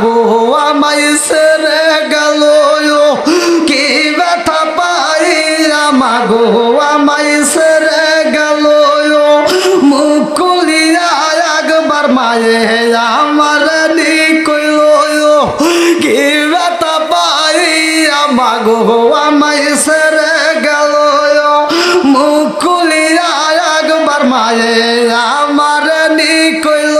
গো আমায় ছেড়ে গেল কি ব্যথা পাইয়া মা গো আমায় ছেড়ে গেল মুখ খুলিয়া একবার মায়ে আমার নিকইল কি ব্যথা পাইয়া মা গো আমায় ছেড়ে গেল মুখ খুলিয়া একবার মায়ে আমার নিকইল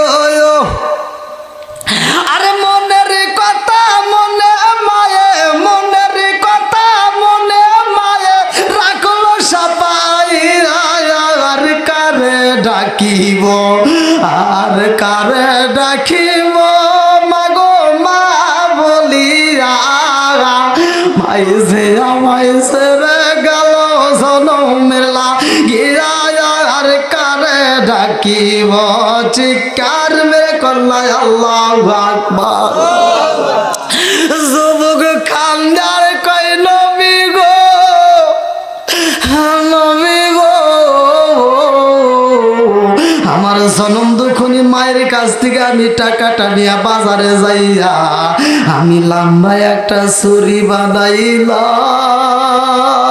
আরে মনের কথা মনে মায়ে মনের কথা মনে মায়ে রাখলো সাপাই আর কারে ডাকিব আর কারে ডাকিব মাগো মা বলিয়া মাই যে আমায় ছেড়ে গেল জনমের লাগিয়া আর কারে ডাকিব চিৎকার মেরে কল্লায় আল্লাহু আকবার যুবক খান্দার কই নবী গো নবী গো আমার জনম দুখনি মায়ের কাছ থেকে আমি টাকাটা নিয়ে বাজারে যাইয়া আমি লম্বা একটা ছুরি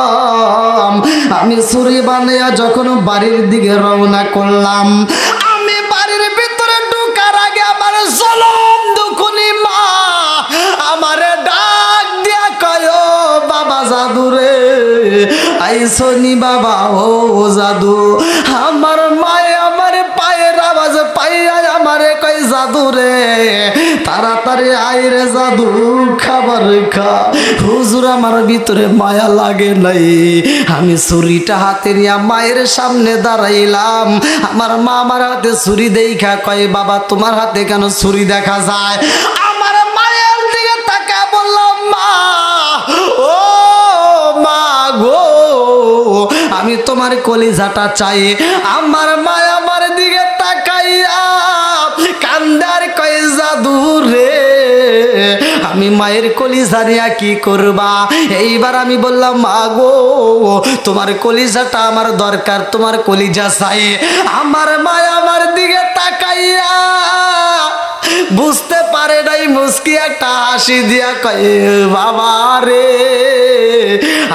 বানাইলাম আমি ছুরি বানাইয়া যখন বাড়ির দিকে রওনা করলাম আমি বাড়ির ভিতরে ঢোকার আগে আমার জনম দুখনি মা আমারে ডাক দিয়া কয় বাবা জাদু রে আইসনি বাবা ও জাদু আমার মায়ে আমার পায়ের আওয়াজ পাইয়া আমারে কয় জাদু রে তাড়াতাড়ি আই রে জাদু খাবার খা হুজুর আমার ভিতরে মায়া লাগে নাই আমি ছুরিটা হাতে নিয়ে মায়ের সামনে দাঁড়াইলাম আমার মা আমার হাতে ছুরি দেখা কয় বাবা তোমার হাতে কেন ছুরি দেখা যায় আমার মায়ের দিকে তাকা বললাম মা ও মা গো আমি তোমার কলিজাটা চাই আমার মা আমার দিকে তাকাইয়া কান্দার কয় জাদু রে আমি মায়ের কলিজা নিয়ে কি করবা এইবার আমি বললাম মা গো তোমার কলিজাটা আমার দরকার তোমার কলিজা চাই আমার মা আমার দিকে তাকাইয়া বুঝতে পারে নাই মুস্কি একটা হাসি দিয়া কয় বাবা রে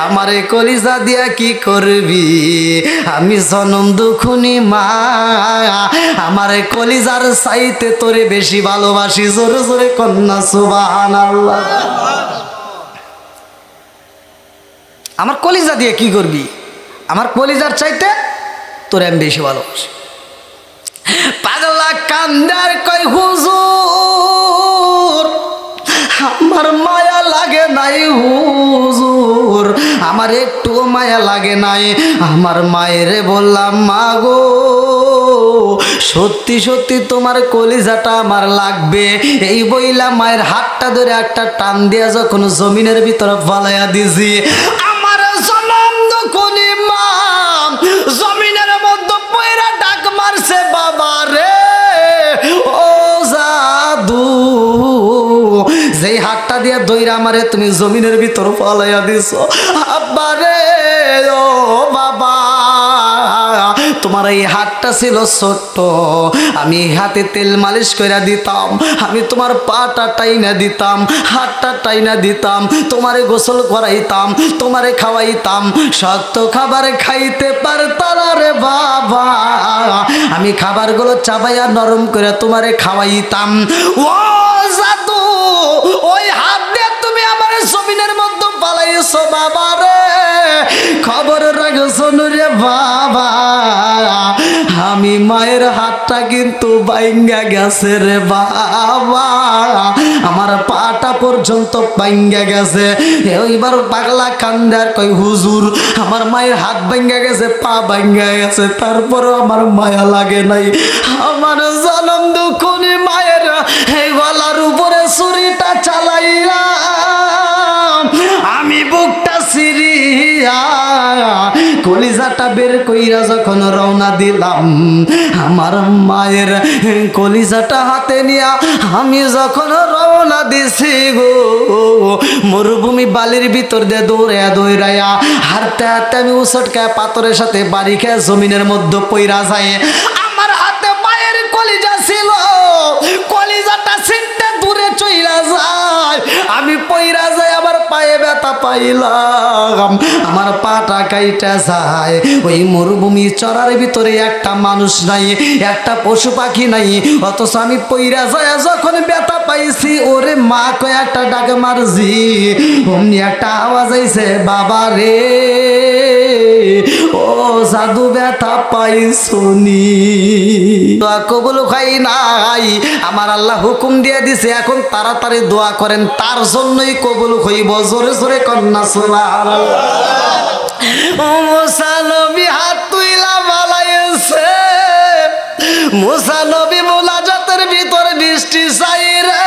আমারে কলিজা দিয়া কি করবি আমি জনম দুখুনি মা আমারে কলিজার চাইতে তোরে বেশি ভালোবাসি জোরে জোরে কন্যা সুবহানাল্লাহ আমার কলিজা দিয়ে কি করবি আমার কলিজার চাইতে তোরে আমি বেশি ভালোবাসি পাগলা কান্দার কয় হুজুর আমার মায়া লাগে নাই হুজুর আমার একটু মায়া লাগে নাই আমার মায়ের বললাম মা গো সত্যি সত্যি তোমার কলিজাটা আমার লাগবে এই বইলা মায়ের হাতটা ধরে একটা টান দিয়া যখন জমিনের ভিতরে ফালাইয়া দিছি আমার জনম দুখনি মা জমিনের মধ্যে পয়রা ডাক মারছে বাবা রে ও জাদু যেই হাতটা দিয়ে দইরা আমারে তুমি জমিনের ভিতর ফালাইয়া দিছো আব্বা রে ও বাবা তোমার এই হাতটা ছিল ছোট্ট আমি হাতে তেল মালিশ করে দিতাম আমি তোমার পাটা টাইনা দিতাম হাতটা টাইনা দিতাম তোমারে গোসল করাইতাম তোমারে খাওয়াইতাম শক্ত খাবার খাইতে পারতাম রে বাবা আমি খাবারগুলো চাবাইয়া নরম করে তোমারে খাওয়াইতাম ও জাদু ওই হাত দিয়ে তুমি আমার জমিনের মধ্যে পালাইছো বাবা রে খবর রাখছো রে বাবা আমি মায়ের হাতটা কিন্তু বাইঙ্গা গেছে রে বাবা আমার পাটা পর্যন্ত বাইঙ্গা গেছে এইবার পাগলা কান্দার কই হুজুর আমার মায়ের হাত বাইঙ্গা গেছে পা বাইঙ্গা গেছে তারপরও আমার মায়া লাগে নাই আমার জনম দুখুনি মায়ের এই গলার উপরে ছুরিটা চালাইয়া আমি বুকটা সিরিয়া কলিজাটা বের কইরা যখন রওনা দিলাম আমার মায়ের কলিজাটা হাতে নিয়া আমি যখন রওনা দিছি গো মরুভূমি বালির ভিতর দিয়ে দৌড়াইয়া দৌড়াইয়া হাঁটতে হাঁটতে আমি উচটকায় পাথরের সাথে বাড়ি খেয়ে জমিনের মধ্যে পইরা যায় আমার হাতে মায়ের কলিজা ছিল কলিজাটা ছিটতে দূরে চইলা পইরা যায়, আমি পইরা যাই, আমার পায়ে ব্যথা পাইলাম, আমার পাটা কাইটা যায়। ওই মরুভূমি চরার ভিতরে একটা মানুষ নাই, একটা পশু পাখি নাই, অথচ আমি পইরা যায় যখন ব্যথা পাইছি, ওরে মা কয় একটা ডাক মারছি, অমনি একটা আওয়াজ আইছে, বাবা রে ও জাদু ব্যথা পাইছনি। দোয়া কবুল হয় নাই, আমার আল্লাহ হুকুম দিয়ে দিছে এখন তাড়াতাড়ি দোয়া করেন, তার জন্যই কবুল হইব। জোরে জোরে কন্যা সুবহানাল্লাহ। ও মুসা নবী হাত তুইলা বালাইছে, মুসা নবী মোনাজাতের ভিতর বৃষ্টি চাই রে,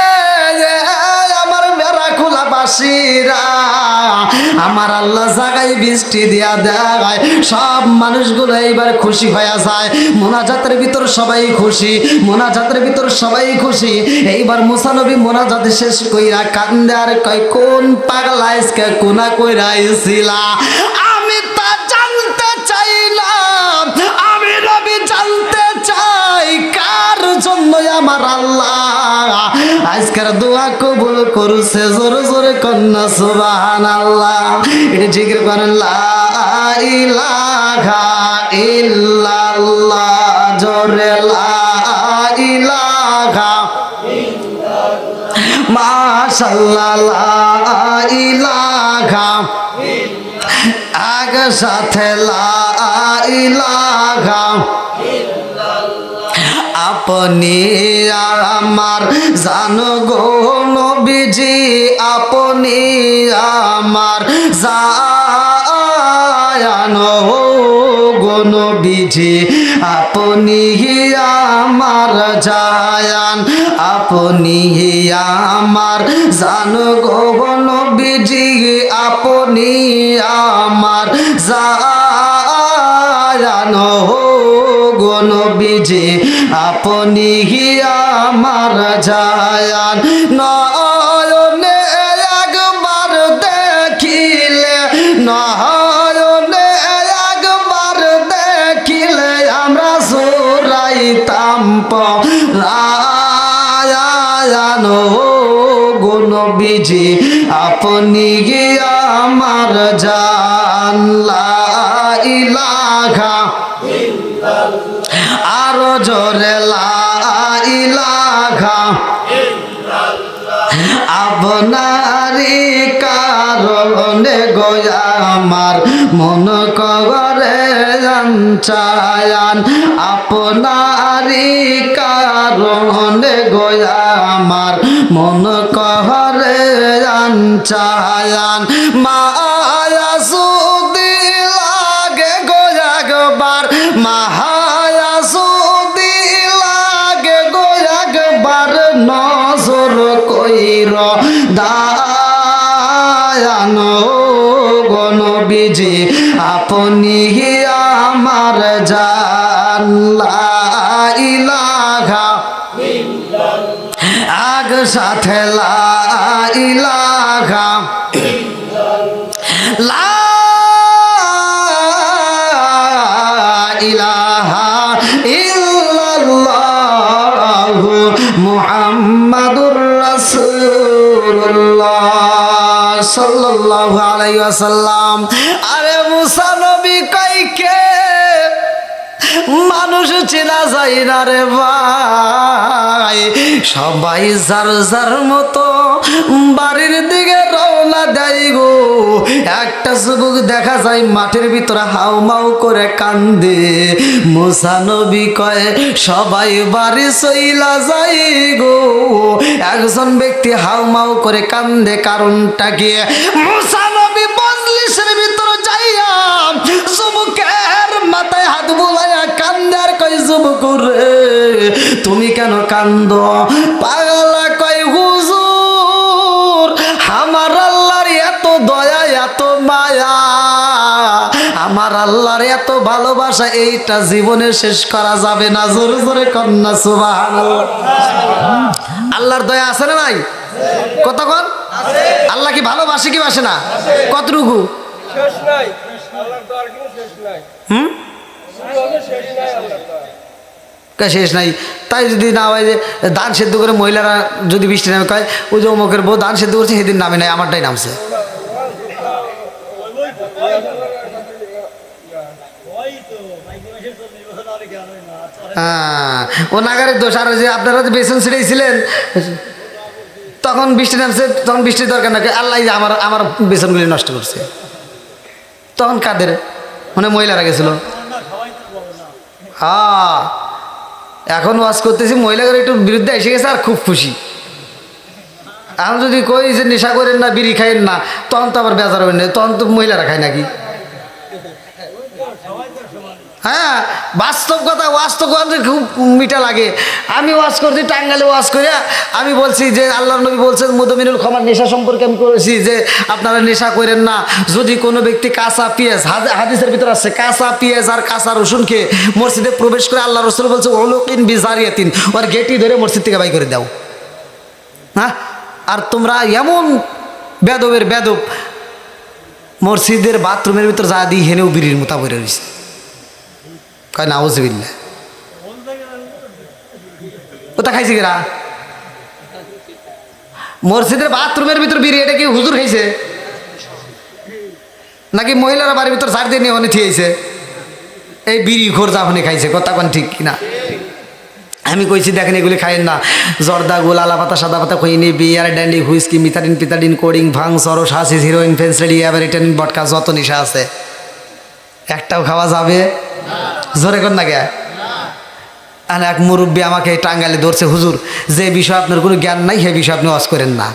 আমার বেড়া খোলা বাসিরা, আমার আল্লাহ জাগায় বৃষ্টি দিয়া দেয়, সব মানুষগুলো এইবার খুশি হয়ে যায়। মোনাজাতের ভিতর সবাই খুশি, মোনাজাতের ভিতর সবাই খুশি। এইবার মুসা নবী মোনাজাত শেষ কইরা কান্দে আর কয়, কোন পাগলা আজকে কোনা কইরা আইছিলা? আমি তা জানতে চাইলাম, আমি নবী জানতে চাই কার জন্য আমার আল্লাহ আজকের দোয়া কবুল করছে। জোরে জোরে কন্যা সুবহানাল্লাহ। এটা জিকির করেন, লা ইলাহা ইল্লাল্লাহ, জোরে লা ইলাহা মাশাআল্লাহ, লা ইলাহা আগে সাথে লা ইলাহা, আপনি আমার জানো গো নবীজি, আপনি আমার জানো গো নবীজি, আপনি আমার জায়ান, আপনি আমার জানো গো নবীজি, আপনি আমার জায়ান গো নবীজি, আপনি আমার জায়ান। নয়নে একবার দেখিলে, নয়নে একবার দেখিলে আমরা সুরাইতাম পরায়ান গো নবীজি, আপনি আমার জান। লা ইলাহা আরো জোরে লা ইলাহা, আপনারি কারণে গোয়া আমার মন করে চায়ান, আপনারি কারণে গোয়া আমার মন করে চায়ান। মায়া সুদি লাগে গোয়া একবার, মায়া সুদি লাগে গোয়া একবার, নজর কইর দায়ান গো নবীজি, আপনি আমার জান। লা ইলাহা আগ সাথে লা ইলাহা, লা ইলাহা ইল্লাল্লাহু মুহাম্মাদুর রাসূলুল্লাহ সাল্লাল্লাহু আলাইহি ওয়াসাল্লাম। আরে মুসা নবী কইকে মানুষ চেনা যায় না রে ভাই, সবাই যার যার মতো বাড়ির দিকে রওনা দেয় গো। একটা যুবক দেখা যায় মাঠের ভিতরে হাউমাউ করে কান্দে। মুসা নবী কয় সবাই বাড়ি চইলা যায় গো। একজন ব্যক্তি হাউমাউ করে কান্দে, কারণটা কি? মুসা নবী মজলিসের ভিতরে যাইয়া যুবকের মাথায় হাত বুলাইয়া কান্দে আর কয়, যুবক রে তুমি কেন কান্দ? পাগলা কয়, হুজুর আমার আল্লাহর এত দয়া এত মায়া, আমার আল্লাহর এত ভালোবাসা, এইটা জীবনে শেষ করা যাবে না। জোরে জোরে কন্যা সুবহানাল্লাহ। আল্লাহর দয়া আছে না নাই? কতক্ষণ? আল্লাহ কি ভালোবাসে কি বাসে না? কতটুকু? শেষ নাই, আল্লাহর দয়ার কোনো শেষ নাই। হুম, শেষ নাই আল্লাহর দয়া। শেষ নাই। তাই যদি না হয় যে ধান সেদ্ধ করে মহিলারা যদি বৃষ্টি নামে কয় ওই যে অমুকের বউ ধান সেদ্ধ করছে সেদিন নামে নাই, আমারটাই নামছে। হ্যাঁ, ও নাগারের দোষ। আর যে আপনারা যে বেসন ছিঁড়েছিলেন তখন বৃষ্টি নামছে, তখন বৃষ্টির দরকার না, আল্লাহ আমার আমার বেসনগুলি নষ্ট করছে। তখন কাদের মানে মহিলারা গেছিল। হ্যাঁ, এখন ওয়াজ করতেছি মহিলাদের একটু বিরুদ্ধে এসে গেছে আর খুব খুশি। এখন যদি কই যে নেশা করেন না, বিড়ি খাইেন না, তখন তো আবার বেজার হবেন না, তখন তো মহিলারা খায় নাকি। হ্যাঁ, বাস্তব কথা, ওয়াজ তো খুব মিঠা লাগে। আমি ওয়াজ করছি টাঙ্গালে, ওয়াজ করে আমি বলছি যে আল্লাহর নবী বলছেন মুদমিনুল খামার, নেশা সম্পর্কে আমি করেছি যে আপনারা নেশা করেন না। যদি কোনো ব্যক্তি কাঁচা পেঁয়াজ, হাদিসের ভিতরে আছে কাঁচা পেঁয়াজ আর কাঁচা রসুন খেয়ে মসজিদে প্রবেশ করে, আল্লাহ রসুল বলছে ওলুকিন বিজারিয়াতিন, ওর গেটি ধরে মসজিদ থেকে বাই করে দাও। হ্যাঁ, আর তোমরা এমন বেদবের বেদব, মসজিদের বাথরুমের ভিতর যা দিই হেনেও বিড়ির মোতা বইরে রয়েছে। কয় নাউজুবিল্লাহ, ওটা খাইছে কিরা? মসজিদের বাথরুমের ভিতর বিড়ি, এটা কি হুজুর খাইছে নাকি মহিলারা বাড়ির ভিতর ঝাড় দিয়ে নিয়ে অনেক থিয়েছে? এই বিড়ি খোর জাফনে খাইছে, কথা কোন ঠিক কিনা? আমি কইছি দেখেন এগুলি খাইেন না। জর্দা, গোল, আলা পাতা, সাদা পাতা, খৈনি, বিয়ার, ড্যান্ডি, হুইস্কি, মিথাডিন, পিতাডিন, কোডিং, ভাং, সরস, হাসিস, হিরোইন, ফেন্সলেডি, অ্যাভারিটানিন, বটকা, যত নেশা আছে একটাও খাওয়া যাবে? জোরে কর না গে। আর এক মুরব্বী আমাকে টাঙ্গালে ধরছে, হুজুর যে বিষয়ে আপনার কোনো জ্ঞান নাই সে বিষয়ে আপনি ওয়াজ করেন না।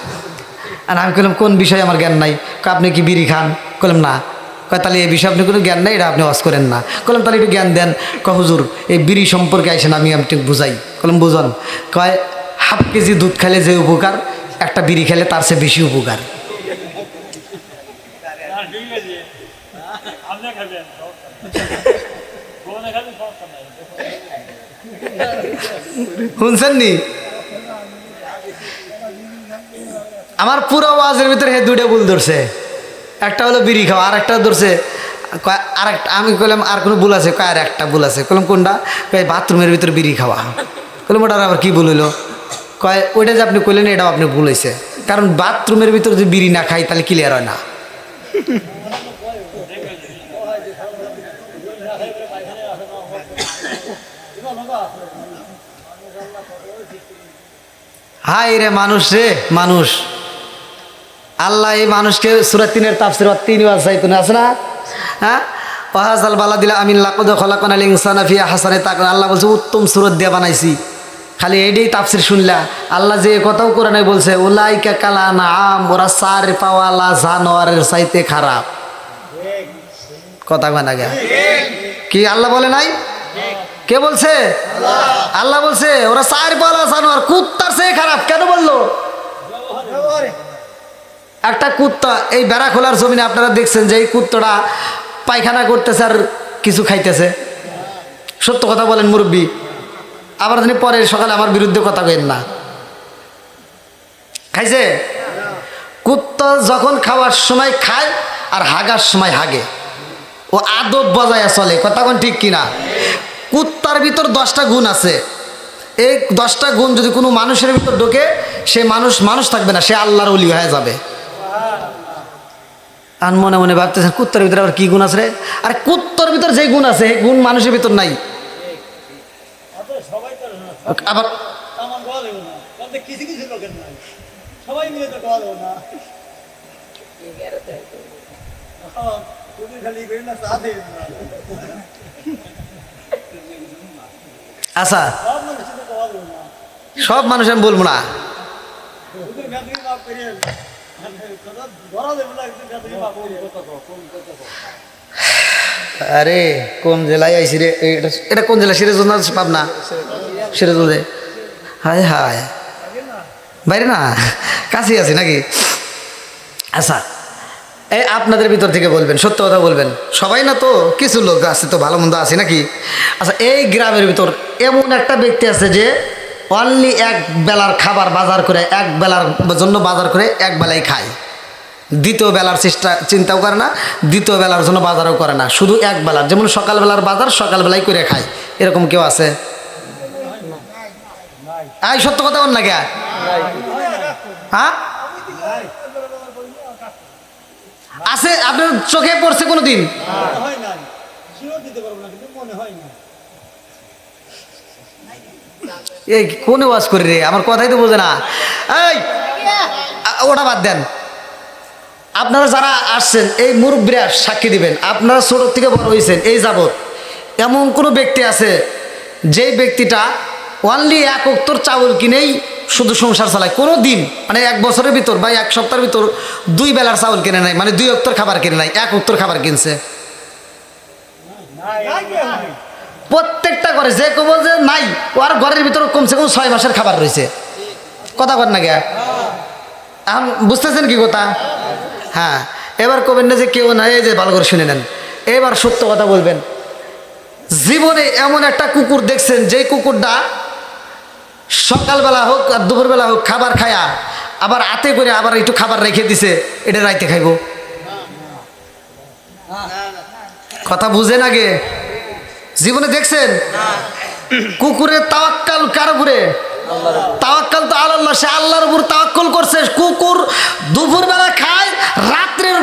আর আমি বললাম কোন বিষয়ে আমার জ্ঞান নাই? আপনি কি বিড়ি খান? বললাম না। কয় তাহলে এই বিষয়ে আপনি কোনো জ্ঞান নাই, এটা আপনি ওয়াজ করেন না। বললাম তাহলে একটু জ্ঞান দেন। কয় হুজুর এই বিড়ি সম্পর্কে আইসেন, আমি একটু বুঝাই। বললাম বুঝান। কয় হাফ কেজি দুধ খেলে যে উপকার, একটা বিড়ি খেলে তার চেয়ে বেশি উপকার। শুনছেন নি? আমার পুরো ওয়াজের ভিতরে হে দুইটা ভুল ধরছে। একটা হলো বিড়ি খাওয়া, আর একটা ধরছে আর একটা। আমি কইলাম আর কোনো ভুল আছে? কয় আর একটা ভুল আছে। কইলাম কোনটা? কয় বাথরুমের ভিতরে বিড়ি খাওয়া। কইলাম ওটার আবার কি ভুল হইলো? কয় ওইটা যে আপনি কইলেন এটাও আপনি ভুল হয়েছে, কারণ বাথরুমের ভিতরে যদি বিড়ি না খাই তাহলে ক্লিয়ার হয় না। হাই রে মানুষ রে মানুষ, আল্লাহ এই মানুষকে সূরা ৩-এর তাফসীর ৩ ওয়াসাইতুন আছে না? হ্যাঁ, ওয়াহাজাল বালাদিলা আমিন লাকাদ খলাকনাল ইনসানা ফি আহসানি তাকওয়িম। আল্লাহ বলছে উত্তম সূরত দিয়ে বানাইছি। খালি এইটাই তাফসীর শুনলা? আল্লাহ যে কথাও কোরআনে বলছে উলাইকা কাল আনআম, ওরা সার পাওয়ালা জানোয়ারের চাইতে খারাপ। কথা কয় না গে? কি আল্লাহ বলে নাই? কে বলছে? আল্লাহ বলছে ওরা চার পালা জানোয়ার, কুত্তার চেয়ে খারাপ। কেন বললো? একটা কুত্তা এই বেড়া খোলার জমিনে আপনারা দেখছেন যে এই কুত্তাটা পায়খানা করতেছে আর কিছু খাইতেছে। সত্য কথা বলেন মুরব্বী, আবার তিনি পরে সকালে আমার বিরুদ্ধে কথা কইেন না। খাইছে? কুত্তা যখন খাওয়ার সময় খায় আর হাগার সময় হাগে, ও আদব বজায় চলে। কথা কোন ঠিক কিনা? কুত্তার ভিতর 10টা গুণ আছে। এই 10টা গুণ যদি কোনো মানুষের ভিতর ঢোকে, সে মানুষ থাকবে না, সে আল্লাহর ওলি হয়ে যাবে। আর মনে মনে ভাবতেছেন কুত্তার ভিতরে আবার কি গুণ আছে রে? আরে কুত্তার ভিতর যে গুণ আছে এই গুণ মানুষের ভিতর নাই। আবার আচ্ছা, সব মানুষ আমি বলবো না। আরে কোন জেলায় আইসি রে? এটা কোন জেলা? সিরাজগঞ্জ না পাবনা? সিরাজগঞ্জে। হায় হায়, বাইরে না, কাছেই আছে নাকি? আচ্ছা, এই আপনাদের ভিতর থেকে বলবেন, সত্য কথা বলবেন। সবাই না, তো কিছু লোক আছে তো ভালো মন্দ আছে নাকি? আচ্ছা, এই গ্রামের ভিতর এমন একটা ব্যক্তি আছে যে অনলি এক বেলার খাবার বাজার করে, এক বেলার জন্য বাজার করে এক বেলায় খায়, দ্বিতীয় বেলার চিন্তাও করে না, দ্বিতীয় বেলার জন্য বাজারও করে না, শুধু এক বেলার। যেমন সকালবেলার বাজার সকালবেলায় করে খায়, এরকম কেউ আছে? এই সত্য কথা বল না কে? হ্যাঁ আছে আপনার চোখে পড়ছে কোনোদিন? এই কোন ওয়াজ করি রে, আমার কথাই তো বোঝে না। এই ওটা বাদ দেন, আপনারা যারা আসছেন এই মুরব্বীরা সাক্ষী দিবেন, আপনারা ছোট থেকে বড় হয়েছেন এই যাবৎ এমন কোনো ব্যক্তি আছে যেই ব্যক্তিটা অনলি এক ওক্তর চাউল কিনেই শুধু সংসার চালায়? কোনো দিন মানে এক বছরের ভিতর বা এক সপ্তাহের ভিতর 2 বেলার চাউল কিনে নাই, মানে 2 ওক্তর খাবার কিনে নাই, 1 ওক্তর খাবার কিনছে? প্রত্যেকটা ঘরে যে কবল যে নাই ওর ঘরের ভিতর কমসে কম 6 মাসের খাবার রয়েছে। কথা বল না গে? এখন বুঝতেছেন কি কথা? হ্যাঁ, এবার কবেন না যে কেউ না, এই যে ভালো করে শুনে নেন, এবার সত্য কথা বলবেন। জীবনে এমন একটা কুকুর দেখছেন যেই কুকুরটা সকালবেলা হোক আর দুপুরবেলা হোক খাবার খায়া আবার হাতে করে আবার একটু খাবার রেখে দিছে, এটা রাইতে খাইব? কথা বুঝেন আগে? জীবনে দেখছেন? কুকুরের তাওয়াক্কাল কার উপরে? তাওয়াক্কাল তো আল্লাহ, সে আল্লাহর উপর তাওয়াক্কুল করছে। কুকুর দুপুরবেলা খায়, রাত্রের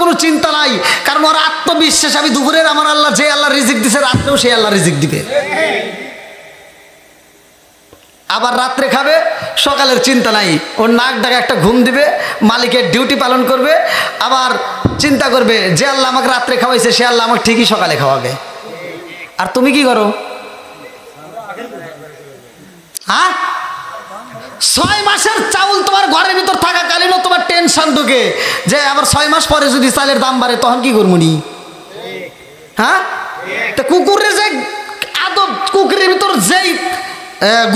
কোনো চিন্তা নাই, কারণ ওর আত্মবিশ্বাস আমি দুপুরের আমার আল্লাহ যে আল্লাহ রিজিক দিছে রাত্রেও সেই আল্লাহ রিজিক দিবে। আবার রাত্রে খাবে, সকালের চিন্তা নাই, ওর নাক ডাকা একটা ঘুম দিবে, মালিকের ডিউটি পালন করবে, আবার চিন্তা করবে যে আল্লাহ আমাকে রাত্রে খাওয়াইছে সে আল্লাহ আমাকে ঠিকই সকালে খাওয়াবে। আর তুমি কি করো? হ্যাঁ, 6 মাসের চাউল তোমার ঘরের ভিতর থাকাকালীনও তোমার টেনশন ঢুকে যে আবার 6 মাস পরে যদি চালের দাম বাড়ে তখন কি করবো নি? হ্যাঁ, তো কুকুরের যে আদব, কুকুরের ভিতর যেই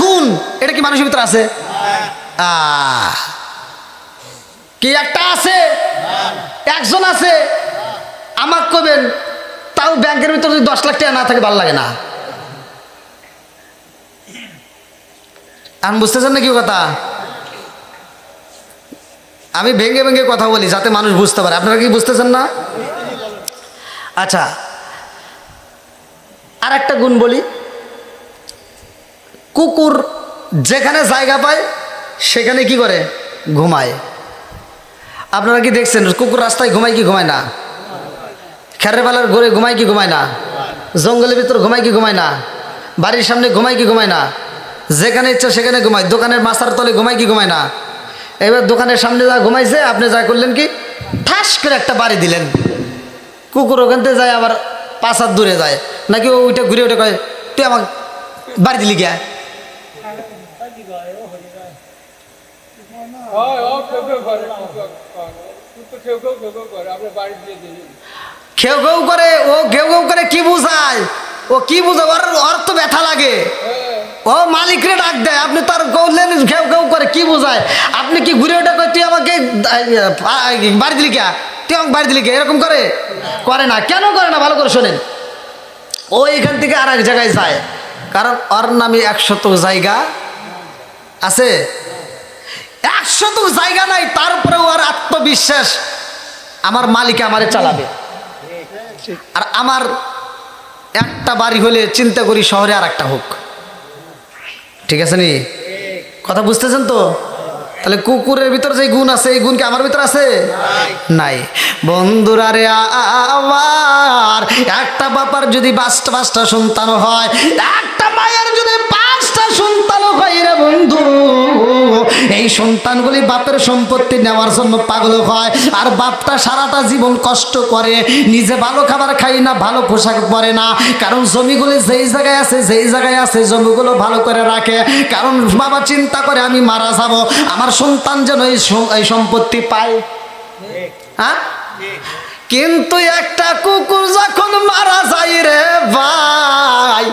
গুণ, এটা কি মানুষের ভিতর আছে? কি একটা আছে? একজন আছে, আমাকে কবেন তাও ব্যাংকের ভিতর যদি 10 লাখ টাকা না থাকে ভালো লাগে না। আমি বুঝতেছেন না কি কথা? আমি ভেঙে ভেঙে কথা বলি যাতে মানুষ বুঝতে পারে, আপনারা কি বুঝতেছেন না? আচ্ছা, আর একটা গুণ বলি, কুকুর যেখানে জায়গা পায় সেখানে কি করে? ঘুমায়। আপনারা কি দেখছেন কুকুর রাস্তায় ঘুমায় কি ঘুমায় না? খেরের বেলার ঘরে ঘুমায় কি ঘুমায় না? জঙ্গলের ভিতর ঘুমায় কি ঘুমায় না? বাড়ির সামনে ঘুমায় কি ঘুমায় না? যেখানে ইচ্ছা সেখানে ঘুমায়। দোকানের মাথার তলে ঘুমায় কি ঘুমায় না? এবার দোকানের সামনে যা ঘুমাইছে, আপনি যা করলেন কি ঠাস করে একটা বাড়ি দিলেন, কুকুর ওখান থেকে যায় আবার 5 হাত দূরে যায়, নাকি ওইটা ঘুরে ওটা কয় তুই আমাকে বাড়ি দিলি গিয়া? খেউ খেউ করে, ও ঘেউ ঘেউ করে কি বুঝায়? ও কি বুঝায়? ওর তো ব্যথা লাগে, ও মালিকরে ডাক দেয়, আপনি তার কৌলেন ঘেউ ঘেউ করে কি বোঝায়? আপনি কি ঘুরে ওটা কয় তুই আমাকে বাড়ি দিলি কে, তুই আমাকে বাড়ি দিলি কে? এরকম করে? করে না। কেন করে না? ভালো করে শোনেন। ও এখান থেকে আর এক জায়গায় যায়, কারণ ওর নামে 100 জায়গা আছে। 100 জায়গা নাই, তারপরে ওর আত্মবিশ্বাস আমার মালিক আমারে চালাবে। আর আমার একটা বাড়ি হলে চিন্তা করি শহরে আর একটা হোক। ঠিক আছে নি? কথা বুঝতেছেন তো? তাহলে কুকুরের ভিতর যে গুণ আছে এই গুণ কি আমার ভিতর আছে? নাই। বন্ধুরা রে, আমার একটা বাবার যদি 5টা সন্তান হয়, একটা মায়ের যদি 5টা সন্তান হয় রে বন্ধু, এই সন্তানগুলি বাপের সম্পত্তি নেওয়ার জন্য পাগল হয়। আর বাপটা সারাটা জীবন কষ্ট করে, নিজে ভালো খাবার খাই না, ভালো পোশাক পরে না, কারণ জমিগুলি যেই জায়গায় আছে জমিগুলো ভালো করে রাখে, কারণ বাবা চিন্তা করে আমি মারা যাব, আমার সন্তান যেন এই সম্পত্তি পায়। হ্যাঁ, কিন্তু একটা কুকুর যখন মারা যায় রে ভাই,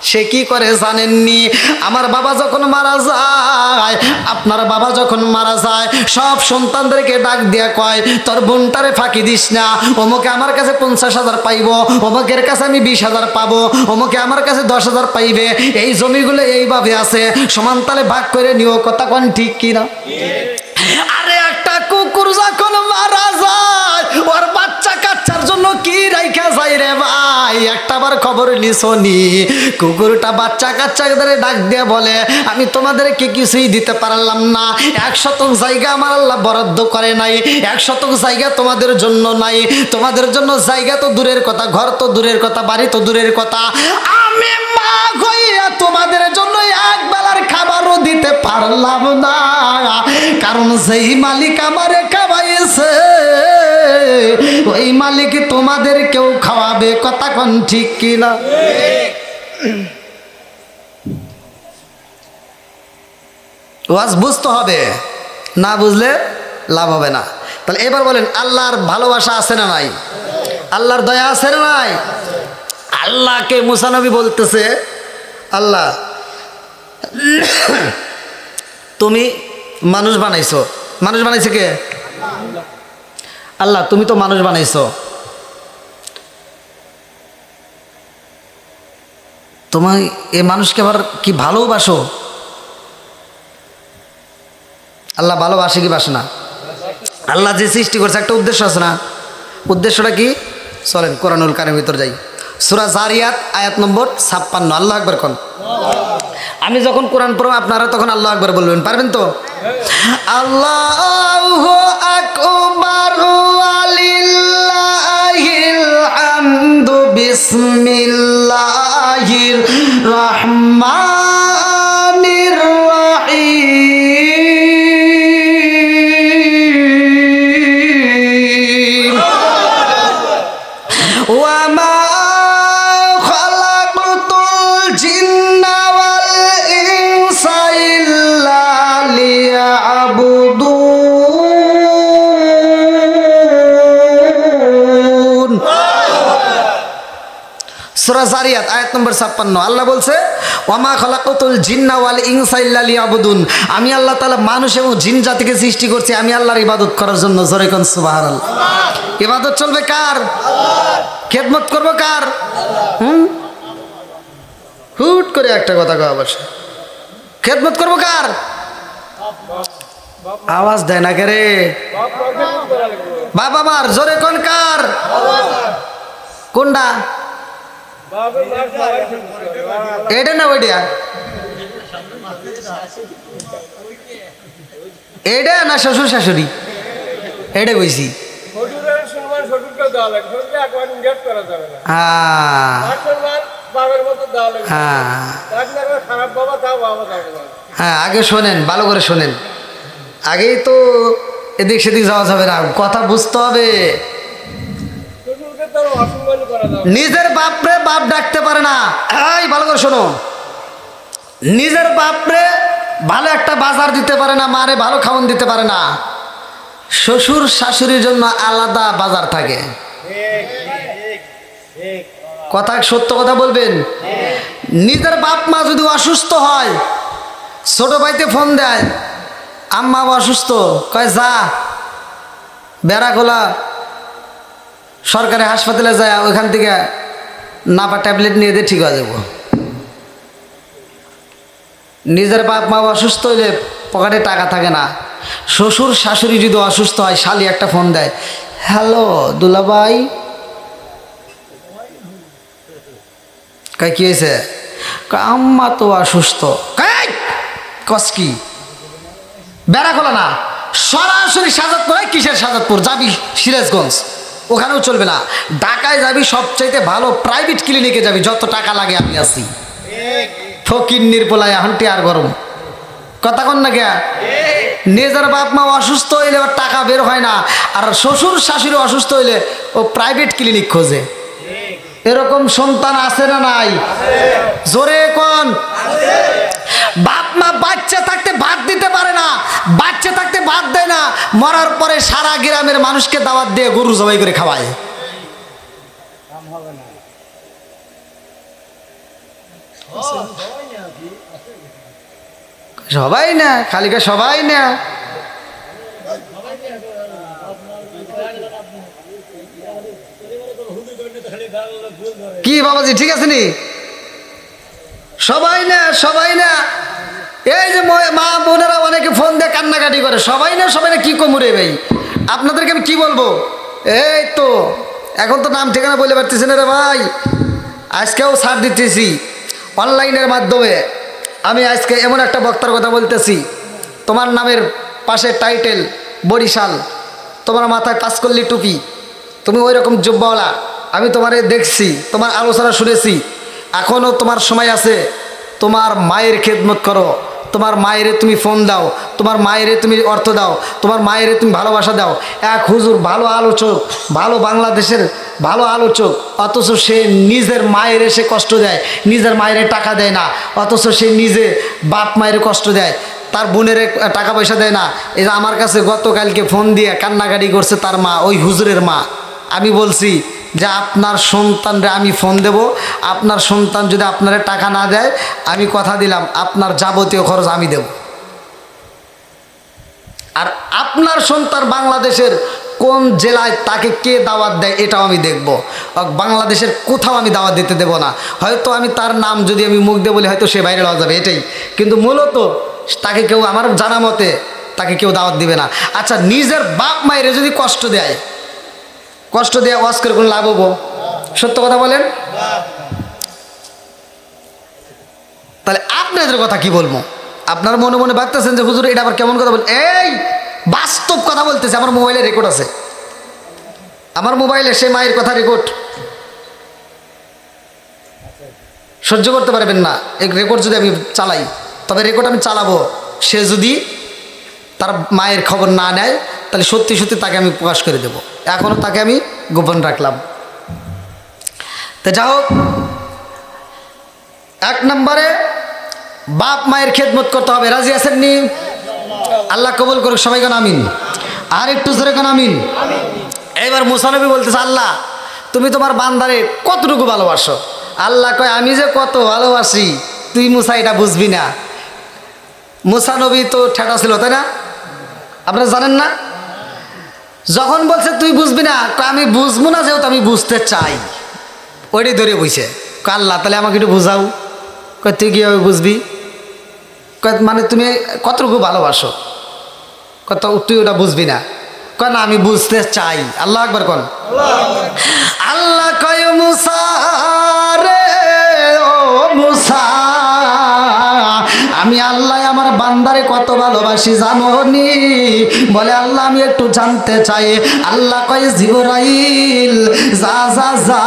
সে কি করে জানেননি? আমার বাবা যখন মারা যায়, আপনার বাবা যখন মারা যায়, সব সন্তানদেরকে ডাক দিয়া কয় তোর বোনটারে ফাঁকি দিস না, অমুকে আমার কাছে 50,000 পাইব, অমুকের কাছে আমি 20,000 পাবো, অমুকে আমার কাছে 10,000 পাইবে, এই জমিগুলো এইভাবে আছে, সমান তালে ভাগ করে নিও। কথা কোন ঠিক কিনা? আরে একটা কুকুর যখন মারা যায়, ওর বাচ্চা কাচ্চার জন্য কি রাইখা যায় রে ভাই? নাই, একটাবার খবর নিছনি। কুকুরটা বাচ্চা কাচ্চাদের ডাক দিয়ে বলে, আমি তোমাদেরকে কিছুই দিতে পারলাম না, 1 শতক জায়গা আমার আল্লাহ বরাদ্দ করে নাই, 1 শতক জায়গা তোমাদের জন্য নাই। তোমাদের জন্য জায়গা তো দূরের কথা, ঘর তো দূরের কথা, বাড়ি তো দূরের কথা, আমি মা হইয়া তোমাদের জন্য এক বেলার খাবারও দিতে পারলাম না। কারণ যেই মালিক আমারে খাওয়াইছে ওই মালিক তোমাদের কেউ খাওয়াবে। কথা কোন ঠিক কিনা? ওয়াজ বুঝতে হবে, না বুঝলে লাভ হবে না। তাহলে এবার বলেন, আল্লাহর ভালোবাসা আছে না নাই? আল্লাহর দয়া আছে না নাই? আল্লাহকে মুসা নবী বলতেছে, আল্লাহ তুমি মানুষ বানাইছো। মানুষ বানাইছে কে? আল্লাহ তুমি তো মানুষ বানাইছো, তোমার এই মানুষকে আবার কি ভালোবাসো? আল্লাহ ভালোবাসে কি বাসে না? আল্লাহ যে সৃষ্টি করছে একটা উদ্দেশ্য আছে না? উদ্দেশ্যটা কি? চলেন কোরআনুল কারিমের ভিতর যাই। সূরা জারিয়াত আয়াত নম্বর 56। আল্লাহু আকবার কোন। আমি যখন কোরআন পড়ব আপনারা তখন আল্লাহু আকবার বলবেন, পারবেন তো? আল্লাহু আকবার ওয়ালিল্লাহিল হামদু বিসমিল্লাহির রহমানির রহিম। ওয়া মা খালাকতুল জিন্না ওয়াল ইনসা ইল্লা লিয়াবুদুন। সূরা জারিয়াত আয়াত নম্বর 56। আল্লাহ বলছে, ওয়া মা খালাকতুল জিন্না ওয়াল ইনসা ইল্লা লিয়াবুদুন। আমি আল্লাহ তাআলা মানুষ এবং জিন জাতিকে সৃষ্টি করছি আমি আল্লাহর ইবাদত করার জন্য। জোরে কোন সুবহানাল্লাহ। ইবাদত চলবে কার? খেদমত করব কার? হুট করে একটা কথা কওয়া বসে, খেদমত করব কার? আওয়াজ দেয় না কে রে? বাবা মার। জোরে কোন কার? কোনটা? এটা না ওইটা? এটা না শ্বশুর শাশুড়ি? এটা বলছি। হ্যাঁ আগে শোনেন, ভালো করে শোনেন। আগেই তো এদিক সেদিক যাওয়া যাবে না, কথা বুঝতে হবে। নিজের বাপরে বাপ ডাকতে পারে না। এই ভালো করে শোনো, নিজের বাপরে ভালো একটা বাজার দিতে পারে না, মারে ভালো খাওয়ান দিতে পারে না। শ্বশুর শাশুড়ির জন্য আলাদা বাজার থাকে। কথা সত্য কথা বলবেন। নিজের বাপ মা যদি অসুস্থ হয়, ছোট ভাইতে ফোন দেয়, আম্মা অসুস্থ, কয় যা বেড়াখোলা সরকারি হাসপাতালে যায়, ওইখান থেকে নাপা ট্যাবলেট নিয়ে দিয়ে ঠিক হয়ে যাব। নিজের বাপ মা অসুস্থ হইলে পকেটে টাকা থাকে না। শ্বশুর শাশুড়ি যদি অসুস্থ হয়, শালি একটা ফোন দেয়, হ্যালো দুলাভাই। কয় কি হয়েছে? আম্মা তো অসুস্থ। কস কি? বেড়াখোলা না, সরাসরি সাজাদপুর। কিসের সাজাদপুর? যাবি সিরাজগঞ্জ, ওখানেও চলবে না। ঢাকায় যাবি, সবচাইতে ভালো প্রাইভেট ক্লিনিকে যাবি, যত টাকা লাগে আমি আছি। ফকির নির্পলায় হান্টি আর গরম। কথা কন না কে? নিজের বাপ মা অসুস্থ হইলে ওর টাকা বের হয় না, আর শ্বশুর শাশুড়ি অসুস্থ হইলে ও প্রাইভেট ক্লিনিক খোঁজে। এরকম সন্তান আছে না নাই? জোরে কোন। বাপ মা বাচ্চা থাকতে ভাত দিতে পারে না, বাচ্চা থাকতে ভাত দেয় না, মরার পরে সারা গ্রামের মানুষকে দাওয়াত দিয়ে গরু জবাই করে খাওয়ায়। সবাই না, খালিকা সবাই না। কি বাবাজি ঠিক আছে নি? সবাই না, সবাই না। এই যে মা বোনেরা অনেকে ফোন দিয়ে কান্নাকাটি করে, সবাই না, সবাই না। কি কমুরে ভাই, আপনাদেরকে আমি কি বলবো? এই তো এখন তো নাম ঠিকানা বলে পারতেছি না রে ভাই। আজকেও ছাড় দিতেছি অনলাইনের মাধ্যমে। আমি আজকে এমন একটা বক্তার কথা বলতেছি, তোমার নামের পাশে টাইটেল বরিশাল, তোমার মাথায় পাঁচকল্লি টুপি, তুমি ওই রকম জুব্বাওয়ালা, আমি তোমারে দেখছি, তোমার আলোচনা শুনেছি। এখনও তোমার সময় আছে, তোমার মায়ের খেদমত করো, তোমার মায়েরে তুমি ফোন দাও, তোমার মায়েরে তুমি অর্থ দাও, তোমার মায়েরে তুমি ভালোবাসা দাও। এক হুজুর ভালো আলোচক, ভালো বাংলাদেশের ভালো আলোচক, অথচ সে নিজের মায়ের এসে কষ্ট দেয়, নিজের মায়ের টাকা দেয় না, অথচ সে নিজে বাপ মায়ের কষ্ট দেয়, তার বোনের টাকা পয়সা দেয় না। এই যে আমার কাছে গতকালকে ফোন দিয়ে কান্নাকাটি করছে তার মা, ওই হুজুরের মা। আমি বলছি যে আপনার সন্তানরে আমি ফোন দেব, আপনার সন্তান যদি আপনারে টাকা না দেয়, আমি কথা দিলাম আপনার যাবতীয় খরচ আমি দেব। আর আপনার সন্তান বাংলাদেশের কোন জেলায় তাকে কে দাওয়াত দেয় এটাও আমি দেখব। বাংলাদেশের কোথাও আমি দাওয়াত দিতে দেব না। হয়তো আমি তার নাম যদি আমি মুখ দিয়ে বলি হয়তো সে ভাইরাল হয়ে যাবে, এটাই। কিন্তু মূলত তাকে কেউ, আমার জানা মতে তাকে কেউ দাওয়াত দিবে না। আচ্ছা, নিজের বাপ মায়ের যদি কষ্ট দেয়, কষ্ট দেওয়া ওয়াজ করে কোনো লাভ হবো? সত্য কথা বলেন। তাহলে আপনাদের কথা কি বলবো? আপনার মনে মনে ভাবতেছেন যে হুজুর এটা আবার কেমন কথা বল। এই বাস্তব কথা বলতেছে, আমার মোবাইলে রেকর্ড আছে, আমার মোবাইলে সেই মায়ের কথা রেকর্ড। সহ্য করতে পারবেন না এই রেকর্ড যদি আমি চালাই, তবে রেকর্ড আমি চালাবো। সে যদি তার মায়ের খবর না নেয় তাহলে সত্যি সত্যি তাকে আমি প্রকাশ করে দেব। এখনও তাকে আমি গোপন রাখলাম। তো যা হোক, এক নম্বরে বাপ মায়ের খেদমত করতে হবে। রাজি আছেন নি? আল্লাহ কবুল করুক, সবাই কেন আমিন। আর একটু জোরে কেন আমিন। এবার মুসা নবী বলতেছে, আল্লাহ তুমি তোমার বান্দারে কতটুকু ভালোবাসো? আল্লাহ কয় আমি যে কত ভালোবাসি তুই মুসা এটা বুঝবি না। মুসা নবী তো ঠেটা ছিল, তাই না? আপনারা জানেন না? যখন বলছে তুই বুঝবি না, আমি বুঝবো না, যেহেতু আমি বুঝতে চাই, ওইটাই ধরে বইছে। আল্লাহ তাহলে আমাকে একটু বুঝাও। কয় তুই কীভাবে বুঝবি? কয় মানে তুমি কতটুকু ভালোবাসো? কত তুই ওটা বুঝবি না? কয় না আমি বুঝতে চাই। আল্লাহ একবার কন। আল্লাহ কয় মুসা রে, ও মুসা, আমি আল্লাহ আমার বান্দারে কত ভালোবাসি জানো নি? বলে আল্লাহ আমি একটু জানতে চাই। আল্লাহ কয় জিবরাইল যা যা যা,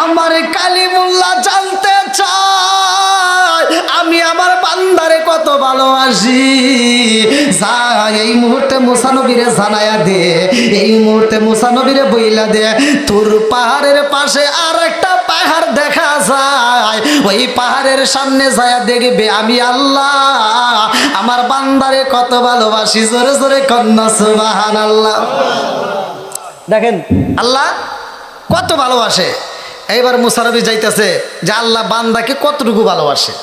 আমার কালিমুল্লাহ জানতে চায় আমি আমার বান্দারে কত ভালোবাসি। যা এই মুহূর্তে মুসা নবীরে জানায়া দে, এই মুহূর্তে মুসা নবীরে বইলা দে তোর পাহাড়ের পাশে আর একটা পাহাড় দেখা যায়, ওই পাহাড়ের সামনে যায় দেখবে আমি আল্লাহ আমার বান্দারে কত ভালোবাসি। জোরে জোরে কন্যা সুবহানাল্লাহ। দেখেন আল্লাহ কত ভালোবাসে। এইবার মুসা নবী যাইতেছে যে আল্লাহ বান্দাকে কতটুকু ভালোবাসে।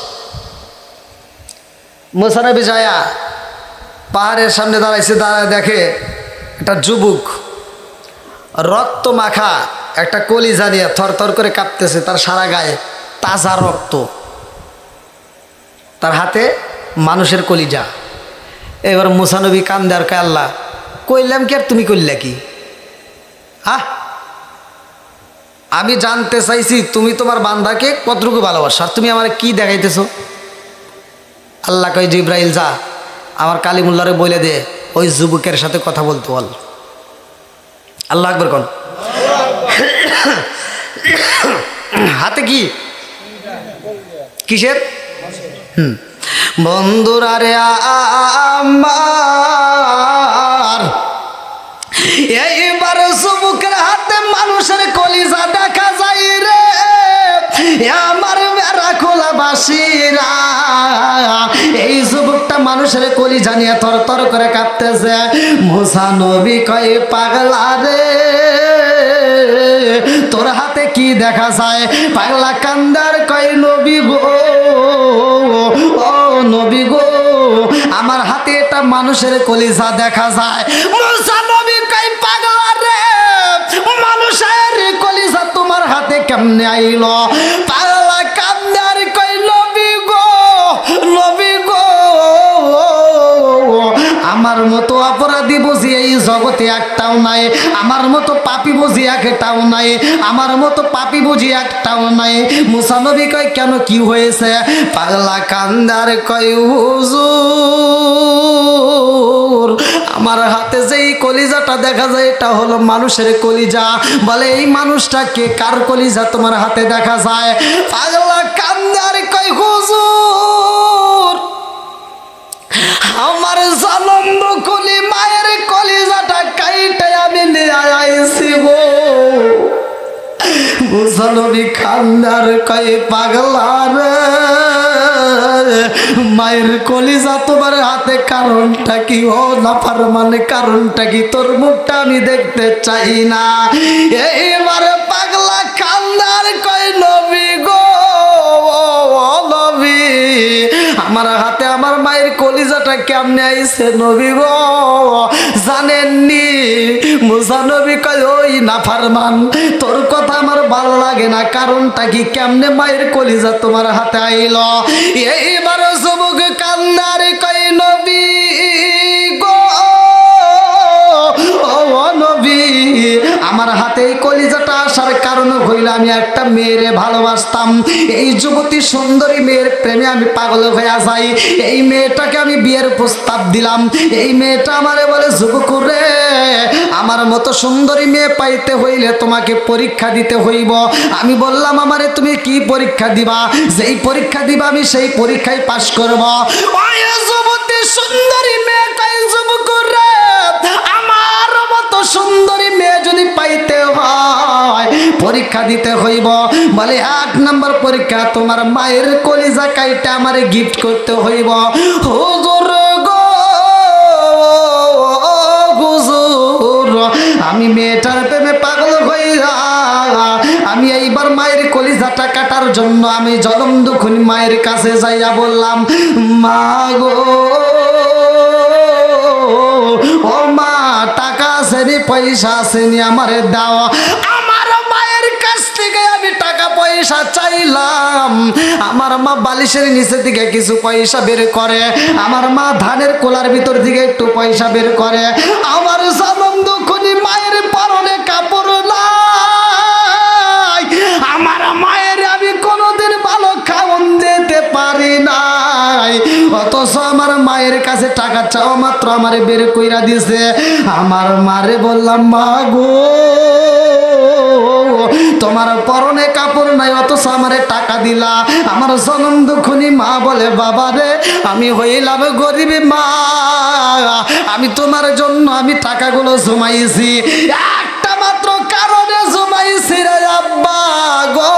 মুসা নবী যায়া পাহাড়ের সামনে দাঁড়াইছে, দাঁড়ায় দেখে একটা যুবক রক্ত মাখা একটা কলিজা নিয়ে থরথর করে কাঁপতেছে, তার সারা গায়ে তাজা রক্ত, তার হাতে মানুষের কলিজা। এবার মুসা নবী কান্দে আর কয় আল্লাহ কইলাম কি আর তুমি কইলা কি? আমি জানতে চাইছি তুমি তোমার বান্দাকে কতটুকু ভালোবাসো, আর তুমি আমার কি দেখাইতেছো? আল্লাহ কয় জিব্রাইল যা আমার কালিমুল্লাহরে বলে দে ওই যুবকের সাথে কথা বলতে বল। আল্লাহ আকবার কোন। হাতে কি কিসের? বন্ধুরা রে আমার, এইবার যুবকের হাতে মানুষের কলিজা দেখা যায় রে আমার মেরা খোলাবাসীরা। এই যুবকটা মানুষের কলিজা নিয়ে থরথর করে কাঁপতেছে। মুসা নবী কয় পাগলা রে তোর হাতে কি দেখা যায়? পাগলা কান্দার কয় নবী গো, ও নবী গো আমার হাতে এটা মানুষের কলিজা দেখা যায়। মুসা নবী কয় পাগলা রে মানুষের কলিজা তোমার হাতে কেমনে আইলো? পাগলা কান্দার কয় নবী গো, নবী গো আমার মতো অপরাধী বুঝি এই জগতে একটাও নাই, আমার মতো পাপ পাপী বুঝি একটাও নাই, আমার মতো পাপী বুঝি একটাও নাই। মুসা নবী কয় কেন, কি হয়েছে? পাগলা কান্দার কয় হুজুর আমার হাতে যেই কলিজাটা দেখা যায় এটা হলো মানুষের কলিজা। বলে এই মানুষটা কে, কার কলিজা তোমার হাতে দেখা যায়? পাগলা কান্দার কয় হুজুর আমার জনম কলি মায়ের কলিজাটা কাইটে আমি নিয়ে আইছি গো। মুসা নবী কান্দার কয় পাগলা রে মায়ের কলিজা তোমার হাতে কারণটা কি? ও নাফরমান কারণটা কি? তোর মুখটা আমি দেখতে চাই না। এইবারে পাগলা কান্দার কয় নবী গো নবী আমার হাতে আমার মায়ের কলিজাটা কেমনে আইছে নবী গো জানেননি? মুসা নবী কয় ওই নাফরমান তোর কথা আমার ভালো লাগে না, কারণটা কি? কেমনে মায়ের কলিজা তোমার হাতে আইল? এইবার যুবক কান্দারে কয় নবী গো ও নবী আমার হাতে এই কলিজাটা আসার কারণ হইল আমি একটা মেয়েরে ভালোবাসতাম। এই যুবতী সুন্দরী মেয়ের প্রেমে আমি পাগল হয়ে যাই। এই মেয়েটাকে আমি বিয়ের প্রস্তাব দিলাম। এই মেয়েটা আমারে বলে যুবক রে আমার মতো সুন্দরী মেয়ে পাইতে হইলে তোমাকে পরীক্ষা দিতে হইব। আমি বললাম আমারে তুমি কি পরীক্ষা দিবা? যেই পরীক্ষা দিবা আমি সেই পরীক্ষায় পাশ করব। ওই যুবতী সুন্দরী মেয়ে কয় যুবক রে আমার মতো সুন্দরী মেয়ে যদি পাইতে হয় পরীক্ষা দিতে হইব। বলে 8 নম্বর পরীক্ষা তোমার মায়ের কলিজা কাইটা আমারে গিফট করতে হইব। হুজুর গো হুজুর আমি মেয়েটার প্রেমে পাগল হইয়া আমি এইবার মায়ের কলিজাটা কাটার জন্য আমি জনম দুঃখিনী মায়ের কাছে যাইয়া বললাম মা গো ও মা টাকা আসেনি পয়সা আসেনি আমারে দাও। আমার মায়ের কাছ থেকে আমি টাকা পয়সা চাইলাম। আমার মা বালিশের নিচে থেকে কিছু পয়সা বের করে, আমার মা ধানের কোলার ভিতর থেকে একটু পয়সা বের করে। আমার জনম দুঃখিনী মায়ের পরনে কাপড় নাই, আমার মায়ের আমি কোনোদিন ভালো খাওন দিতে পারি নাই, অথচ আমার মায়ের কাছে টাকা চাওয়া মাত্র আমারে বের কইরা দিছে। আমার মারে বললাম মা গো তোমার পরনে কাপড় নাই অথচ আমারে টাকা দিলা। আমার জনম দুঃখিনী মা বলে বাবা রে আমি হইলাম গরিব মা, আমি তোমার জন্য আমি টাকাগুলো জমাইছি, একটা মাত্র কারণে জমাইছি রে আব্বা গো।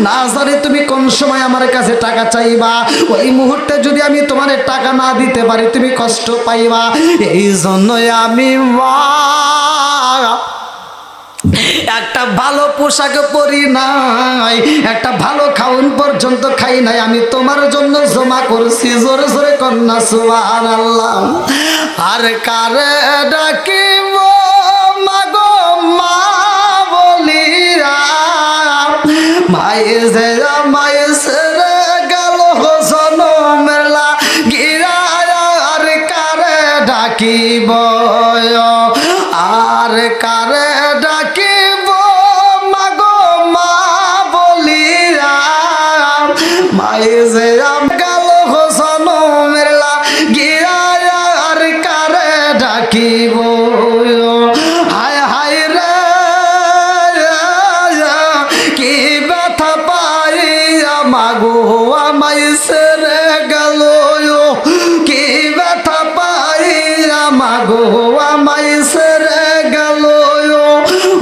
না জানি তুমি কোন সময় আমার কাছে টাকা চাইবা, ওই মুহূর্তে যদি আমি তোমার টাকা না দিতে পারি তুমি কষ্ট পাইবা। এই জন্যই আমি মা একটা ভালো পোশাক পরি নাই, একটা ভালো খাওন পর্যন্ত খাই নাই, আমি তোমার জন্য জমা করছি। জোরে জোরে কন্যা সুবহানাল্লাহ। আর কারে ডাকিব মাগো মা বলিয়া মায়ে যে মায়ে সেরে গেল জনমের লাগিয়া। আর কারে ডাকিব আর কারে ডাকিব মাগো মা বলিয়া মায়ে যে গেল জনমের লাগিয়া। আর কারে ডাকিব হায় হায় রে কি ব্যথা পাইয়া মাগো আমায় সেরে গেল, কি ব্যথা পাইয়া মাগো আমায় সেরে গেল।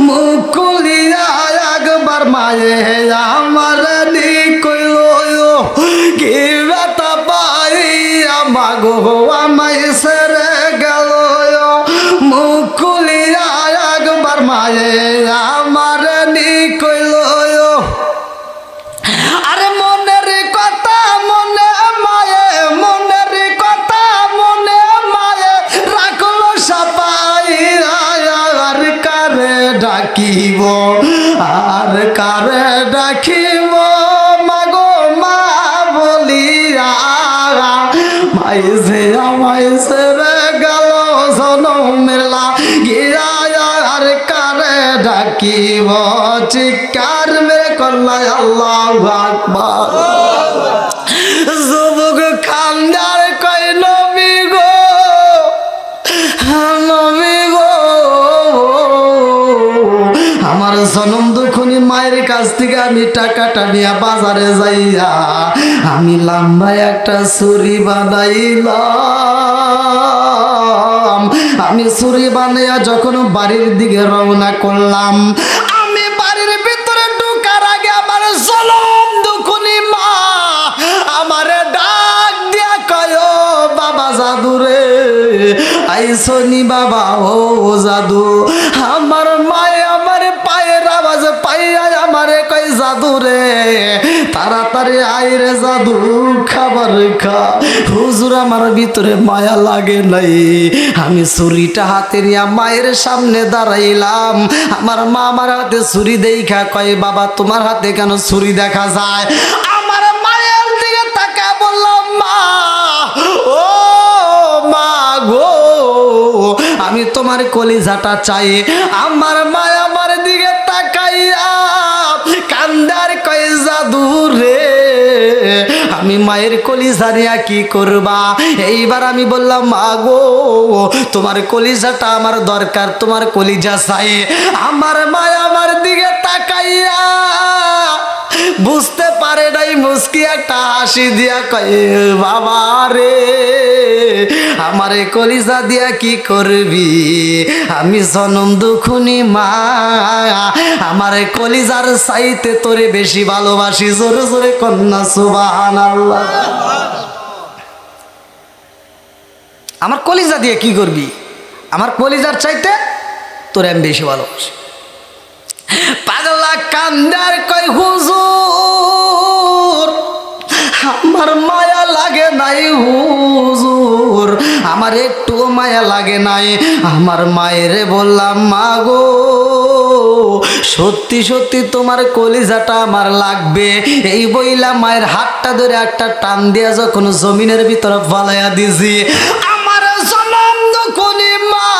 মুখ খুলিয়া একবার মায়ে আমার কইল কি ব্যথা পাইয়া মাগো আমায় সেরে গেল। মুখ খুলিয়া একবার মায়ে আমার কইল আরে মনের কথা মনে মায়ে, মনের কথা মনে মায়ে রাখলো সাপাই। আর কারে ডাকিব আর কারে ডাকিব মাগো মা বলিয়া মায়ে যে আমায় সেরে গেল জনমের লাগিয়া। আর ডাকিব চিৎকার মেরে কল্লায় আল্লাহু আকবার। যুবক কান্দার কয় নবী গো, নবী গো, আমার জনম দুঃখনি মায়ের কাছ থেকে আমি টাকাটা নিয়ে বাজারে যাইয়া আমি লম্বা একটা ছুরি বানাইলাম। আমি ছুরি বানাইয়া যখন বাড়ির দিকে রওনা করলাম, আমি বাড়ির ভিতরে ঢোকার আগে আমার জনম দুঃখনি মা আমারে ডাক দিয়া কয় বাবা জাদু রে, আইসনি বাবা ও জাদু। আমার মায়ে আমার পায়ের আওয়াজ পাইয়া আমারে কই জাদু রে তাড়াতাড়ি আয় রে জাদু খাবার খা। হুজুর আমার ভিতরে মায়া লাগে নাই, আমি ছুরিটা হাতে নিয়ে মায়ের সামনে দাঁড়াইলাম। আমার মা আমার হাতে ছুরি দেখা কয় বাবা তোমার হাতে কেন ছুরি দেখা যায়? আমার মায়ের দিকে তাকা বললাম মা ও মা গো, আমি তোমার কলিজাটা চাই। আমার মা আমার দিকে তাকাইয়া কান্দার কয় জাদু রে আমি মায়ের কলিজা নিয়া কি করবা? এইবার আমি বললাম মা গো তোমার কলিজাটা আমার দরকার, তোমার কলিজা চাই। আমার মা আমার দিকে তাকাইয়া বুঝতে পারে নাই, মুস্কি একটা হাসি দিয়া কয় বাবা রে আমারে কলিজা দিয়া কি করবি? আমি জনম দুঃখনি মা আমারে কলিজার চাইতে তোরে বেশি ভালোবাসি। জোরে জোরে কন্যা সুবহানাল্লাহ। আমার কলিজা দিয়ে কি করবি? আমার কলিজার চাইতে তোরে আমি বেশি ভালোবাসি। পাগলা কান্দার কয় হুজুর আমার মায়া লাগে নাই হুজুর, আমার একটু মায়া লাগে নাই। আমার মায়েরে বললাম মা গো সত্যি সত্যি তোমার কলিজাটা আমার লাগবে। এই বইলা মায়ের হাতটা ধরে একটা টান দিয়া যখন জমিনের ভিতরে ফালাইয়া দিছি, আমার জনম দুঃখনি মা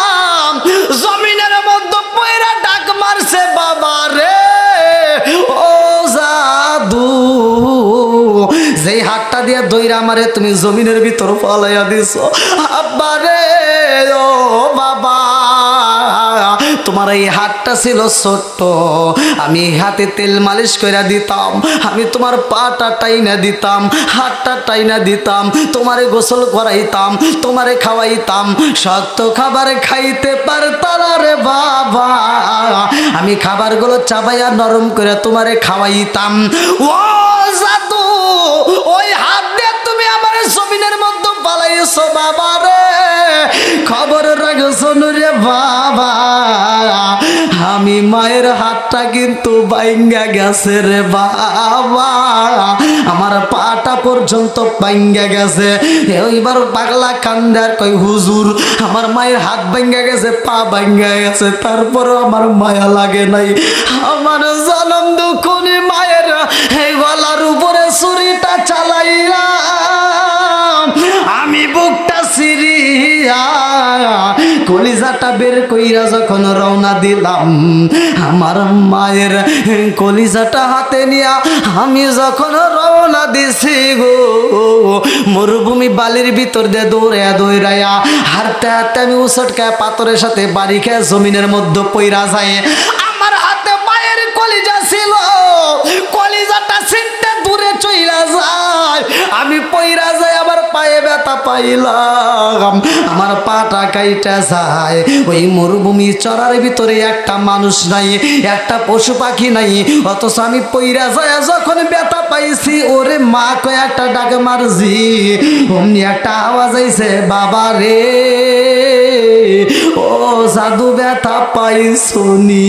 জমিনের মধ্যে পয়রা ডাক মারছে বাবা রে ও জাদু। যেই হাতটা দিয়া দইরা আমারে তুমি জমিনের ভিতর ফালাইয়া দিছো আব্বা রে ও বাবা, তোমার এই হাতটা ছিল ছোট্ট, আমি হাতে তেল মালিশ করে দিতাম, আমি তোমার পাটা টাইনা দিতাম, হাতটা টাইনা দিতাম, তোমারে গোসল করাইতাম, তোমারে খাওয়াইতাম। শক্ত খাবার খাইতে পারতাম না রে বাবা, আমি খাবারগুলো চাবাইয়া নরম করে তোমারে খাওয়াইতাম। ও জাদু ওই হাত দিয়ে তুমি আমার জমিনের মধ্যে পালাইছো বাবা রে, খবর রাখছো রে বাবা। আমি মায়ের হাতটা কিন্তু বাইঙ্গা গেছে রে বাবা, আমার পাটা পর্যন্ত বাইঙ্গা গেছে। এইবার পাগলা কান্দার কই হুজুর আমার মায়ের হাত বাইঙ্গা গেছে, পা বাইঙ্গা গেছে, তারপরও আমার মায়া লাগে নাই। আমার জনম দুঃখনি মায়ের এই গলার উপরে ছুরিটা চালাইয়া আমি বুকটা সিরিয়া কলিজাটা বের কইরা যখন রওনা দিলাম, আমার মায়ের কলিজাটা হাতে নিয়া আমি যখন রওনা দিছি গো মরুভূমি বালির ভিতর দিয়ে দৌড়াইয়া দৌড়াইয়া হাঁটতে হাঁটতে আমি উচটকায় পাথরের সাথে বাড়ি খেয়ে জমিনের মধ্যে পইরা যায়। আমার হাতে মায়ের কলিজা ছিল, কলিজাটা ছিটতে দূরে চইলা যায়, আমি পইরা যাই, আমার পায়ে ব্যথা পাইলাম, আমার পাটা কাইটা যায়। ওই মরুভূমি চড়ার ভিতরে একটা মানুষ নাই, একটা পশু পাখি নাই, অথচ আমি পইরা যায় যখন ব্যথা পাইছি ওরে মা কয়ে একটা ডাক মারছি, অমনি একটা আওয়াজ আইছে বাবা রে ও জাদু ব্যথা পাইছনি।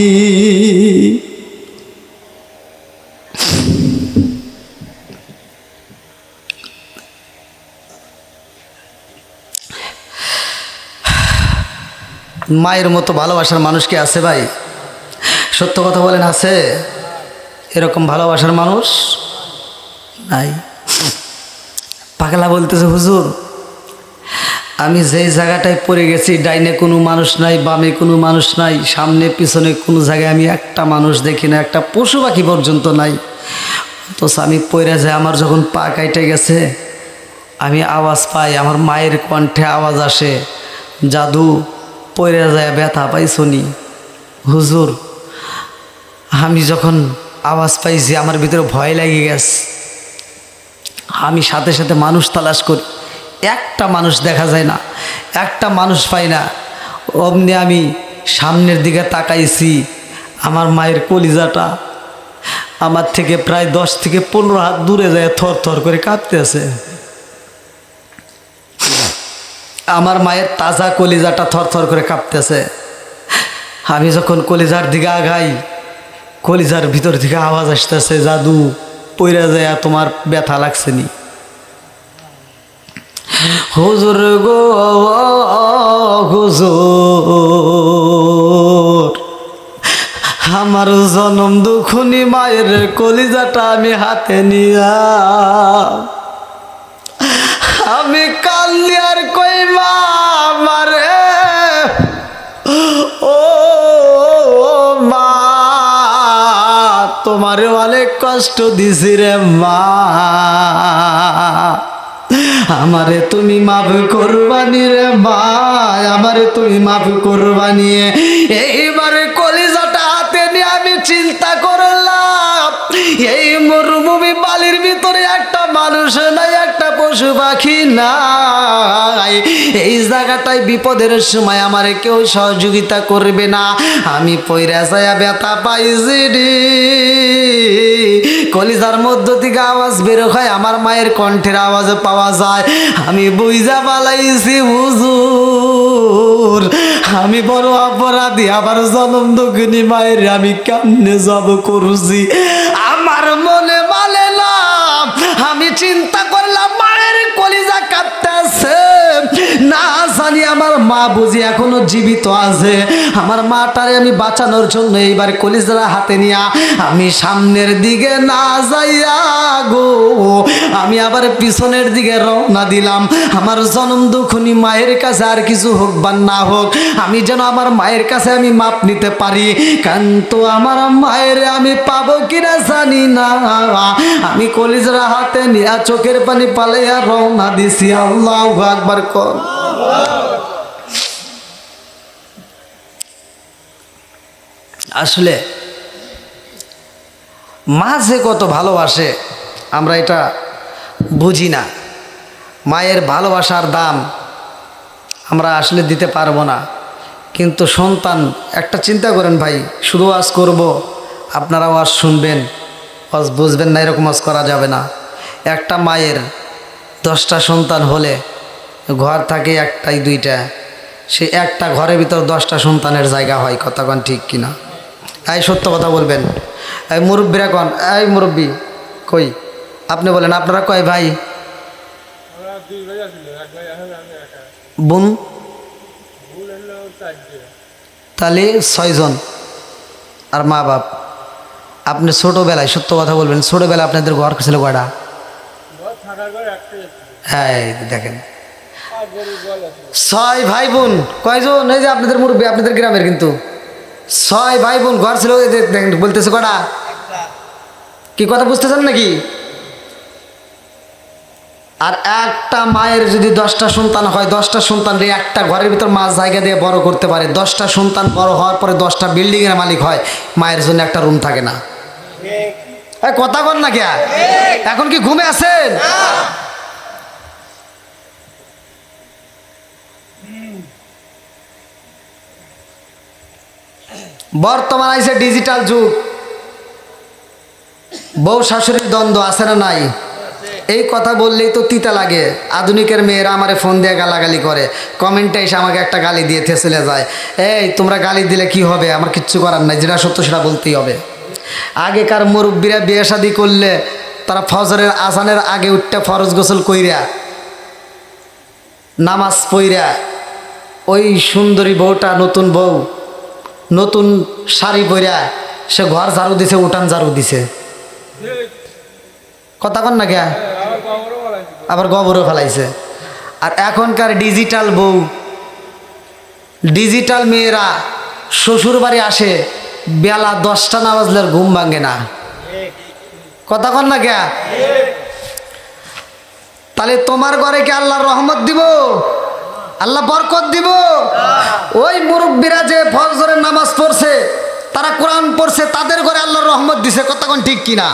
মায়ের মতো ভালোবাসার মানুষ কি আছে ভাই? সত্য কথা বলেন, আছে এরকম ভালোবাসার মানুষ? নাই। পাগলা বলতেছে হুজুর আমি যেই জায়গাটায় পড়ে গেছি, ডাইনে কোনো মানুষ নাই, বামে কোনো মানুষ নাই, সামনে পিছনে কোনো জায়গায় আমি একটা মানুষ দেখি না, একটা পশু পাখি পর্যন্ত নাই। তো আমি পড়ে যাই, আমার যখন পা কাইটে গেছে আমি আওয়াজ পাই, আমার মায়ের কণ্ঠে আওয়াজ আসে, জাদু পড়ে যায় ব্যথা পাইছনি হুজুর। আমি যখন আওয়াজ পাইছি আমার ভিতরে ভয় লেগে গেছে। আমি সাথে সাথে মানুষ তালাশ করি, একটা মানুষ দেখা যায় না, একটা মানুষ পাই না। অমনি আমি সামনের দিকে তাকাইছি, আমার মায়ের কলিজাটা আমার থেকে প্রায় 10 থেকে 15 হাত দূরে যায় থর থর করে কাঁপতেছে। আমার মায়ের তাজা কলিজাটা থর থর করে কাঁপতেছে। আমি যখন কলিজার দিকে আগাই, কলিজার ভিতর থেকে আওয়াজ আসতেছে, জাদু পইরা যায় তোমার ব্যথা লাগছে নি। হুজুর গো হুজুর, আমার জনম দুখুনি মায়ের কলিজাটা আমি হাতে নিয়া আমি কান্দি আর কই মা আমারে ও মা, তোমারে অনেক কষ্ট দিছি রে মা, আমারে তুমি মাফ করবানি রে মা, আমারে তুমি মাফ করবানি। এইবারে কলিজাটা হাতে নিয়ে আমি চিন্তা করলাম, এই মরুভূমি বালির ভিতরে একটা মানুষ নাই, একটা পশু পাখি নাই, এই জায়গাটায় বিপদের সময় আমারে কেউ সহযোগিতা করবে না। আমি পইরা যায় ব্যথা পাইছি রে, কলিজার মধ্য থেকে আওয়াজ বের হয়, আমার মায়ের কণ্ঠের আওয়াজ পাওয়া যায়। আমি বুঝা পালাইছি হুজুর, আমি বড় অপরাধী, আমার জনম দুঃখিনী মায়ের আমি কেমনে জব করছি আমার মনে মানে না। আমি চিন্তা করলাম মায়ের কলিজা কাঁপতেছে, না জানি আমার মা বুঝি এখনো জীবিত আছে, আমার মাটারে আমি বাঁচানোর জন্য এইবার কলিজারা হাতে নিয়া আমি সামনের দিকে না যাইয়া গো আমি আবার পিছনের দিকে রওনা দিলাম। আমার জনম দুঃখনী মায়ের কাছে আর কিছু হোক বা না হোক, আমি যেন আমার মায়ের কাছে আমি মাপ নিতে পারি। কিন্তু আমার মায়ের আমি পাবো কিনা জানি না। আমি কলিজারা হাতে নিয়া চোখের পানি পালাইয়া রওনা দিছি। আল্লাহু আকবার কর। আসলে মা যে কত ভালোবাসে আমরা এটা বুঝি না। মায়ের ভালোবাসার দাম আমরা আসলে দিতে পারবো না। কিন্তু সন্তান, একটা চিন্তা করেন ভাই, শুধু ওয়াজ করব, আপনারা ওয়াজ শুনবেন, ওয়াজ বুঝবেন না, এরকম ওয়াজ করা যাবে না। একটা মায়ের 10টা সন্তান হলে ঘর থাকে একটাই দুইটা, সে একটা ঘরের ভিতর 10টা সন্তানের জায়গা হয়। কথা কন ঠিক কিনা? এই সত্য কথা বলবেন। এই মুরব্বীরা কন, এই মুরব্বী কই, আপনি বলেন আপনারা কয় ভাই? বোন? তাহলে 6 জন। আর মা বাপ? আপনি ছোটোবেলায় সত্য কথা বলবেন, ছোটোবেলায় আপনাদের ঘর ছিল কয়টা? হ্যাঁ দেখেন 6 ভাই বোন। কয়জন? এই যে আপনাদের মুরব্বী, আপনাদের গ্রামের, কিন্তু 6 ভাই বোন ঘর ছিল। দেখেন বলতেছে কয়টা? কি কথা বুঝতেছেন নাকি? আর একটা মায়ের যদি 10টা সন্তান হয়, 10টা সন্তান একটা ঘরের ভিতর মা জায়গা দিয়ে বড় করতে পারে। 10টা সন্তান বড় হওয়ার পরে 10টা বিল্ডিংয়ের মালিক হয়, মায়ের জন্য একটা রুম থাকে না। কথা বল না কে? এখন কি ঘুমে আছেন? বর্তমান আইছে ডিজিটাল যুগ, বউ শাশুড়ির দ্বন্দ্ব আছে না নাই? এই কথা বললেই তো তিতা লাগে। আধুনিকের মেয়েরা আমারে ফোন দিয়ে গালাগালি করে, কমেন্টে এসে আমাকে একটা গালি দিয়ে চলে যায়। এই তোমরা গালি দিলে কি হবে? আমার কিচ্ছু করার নাই, যেটা সত্য সেটা বলতেই হবে। আগেকার মুরব্বীরা বিয়ে শাদী করলে তারা ফজরের আজানের আগে উঠতে ফরজ গোসল কইরা নামাজ পইরা ওই সুন্দরী বউটা, নতুন বউ, নতুন শাড়ি পইরা সে ঘর ঝাড়ু দিছে, উঠান ঝাড়ু দিছে। কথা কন না কে? আবার গোবরও ফেলাইছে। আর এখনকার ডিজিটাল বউ, ডিজিটাল মেয়েরা শ্বশুর বাড়ি আসে, বেলা 10টা না বাজলে আর ঘুম ভাঙে না। কথা কন না কে? তাহলে তোমার ঘরে কি আল্লাহর রহমত দিব? আল্লাহ বরকত দিব? ওই মুরব্বীরা যে ফজরের নামাজ পড়ছে, তারা কোরআন পড়ছে, তাদের ঘরে আল্লাহর রহমত দিছে। কথা কোন ঠিক কিনা?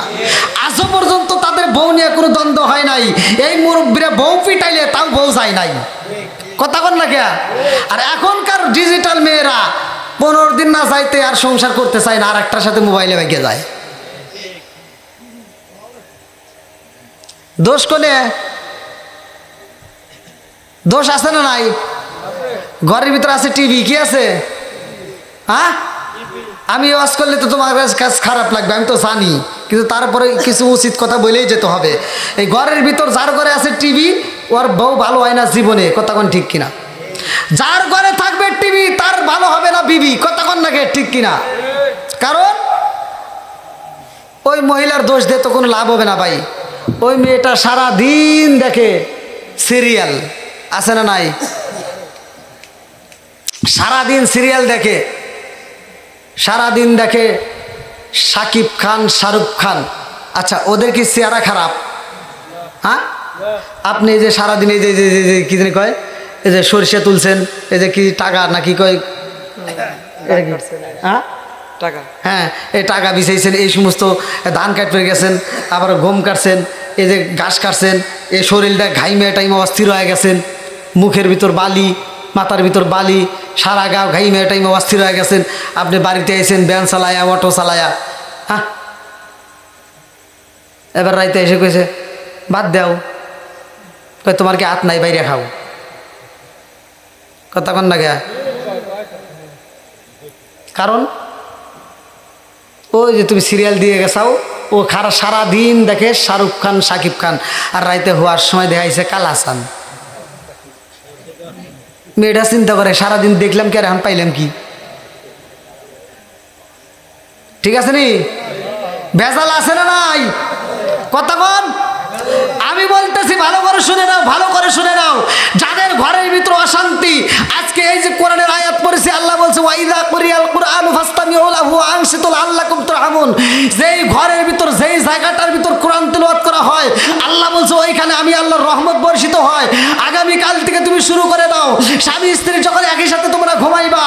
আজও পর্যন্ত তাদের বউ নিয়ে কোনো দ্বন্দ্ব হয় নাই। এই মুরব্বীরা বউ পিটাইলে তাও বউ যায় নাই। কথা কোন না কে? আর এখনকার ডিজিটাল মেয়েরা 15 দিন না যাইতে আর সংসার করতে চায় না, আর একটার সাথে মোবাইলে বেগে যায়। দোষ কোনে? দোষ আছে না নাই? ঘরের ভিতরে আছে টিভি, কি আছে? হ্যাঁ, আমি ওয়াজ করলে তো তোমার কাছে খারাপ লাগবে, আমি তো জানি, কিন্তু তারপরে কিছু উচিত কথা বলেই যেতে হবে। এই ঘরের ভিতর যার ঘরে আছে টিভি, ওর বউ ভালো হয় না জীবনে। কথা কোন ঠিক কিনা? যার ঘরে থাকবে টিভি, তার ভালো হবে না বিবি। কথা কোন নাকি ঠিক কিনা? কারণ ওই মহিলার দোষ দিয়ে তো কোনো লাভ হবে না ভাই। ওই মেয়েটা সারা দিন দেখে সিরিয়াল, আছে না নাই? সারাদিন সিরিয়াল দেখে, সারাদিন দেখে শাকিব খান, শাহরুখ খান। আচ্ছা, ওদের কি চেহারা খারাপ? হ্যাঁ, আপনি এই যে সারাদিন এই যে কি জানি কয়, এই যে সরিষা তুলছেন, এই যে কি টাকা নাকি কয়, হ্যাঁ টাকা, হ্যাঁ এই টাকা বিছাইছেন, এই সমস্ত ধান কাটতে গেছেন, আবার গম কাটছেন, এই যে ঘাস কাটছেন, এই শরীরটা ঘাইমে টাইমে অস্থির হয়ে গেছেন, মুখের ভিতর বালি, মাথার ভিতর বালি, সারা গাও ঘাইমে টাইমে অস্থির হয়ে গেছেন। আপনি বাড়িতে আইছেন ভ্যান চালায়া, অটো চালায়া, হ্যাঁ, এবার রাইতে এসে কইছে বাদ দাও, কই তোমার কি হাত নাই, বাইরে খাও। কথা কন না গে? কারণ ওই যে তুমি সিরিয়াল দিয়ে গেছাও, ও সারাদিন দেখে শাহরুখ খান, শাকিব খান, আর রাইতে হওয়ার সময় দেখাইছে কালাসান। মেয়েটা চিন্তা করে সারাদিন দেখলাম কি আর এখন পাইলাম কি? ঠিক আছে নি? ভেজাল আছে না নাই? কথা কন। আমি বলতেছি ভালো করে শুনে নাও, ভালো করে শুনে নাও। যাদের ঘরের ভিতর অশান্তি, আজকে এই যে কোরআনের আয়াত পড়েছি, আল্লাহ বলছে ওয়াইদা কুরিয়াল কুরআন ফাসতামিউ লাহু ওয়া আনসিতু লাআল্লাকুম তুরহামুন। যেই ঘরের ভিতর, যেই জায়গাটার ভিতর কোরআন তেলাওয়াত করা হয়, আল্লাহ বলছে ওইখানে আমি আল্লাহর রহমত বর্ষিত হয়। আগামী কাল থেকে তুমি শুরু করে দাও। স্বামী স্ত্রী যখন একই সাথে তোমরা ঘুমাইবা,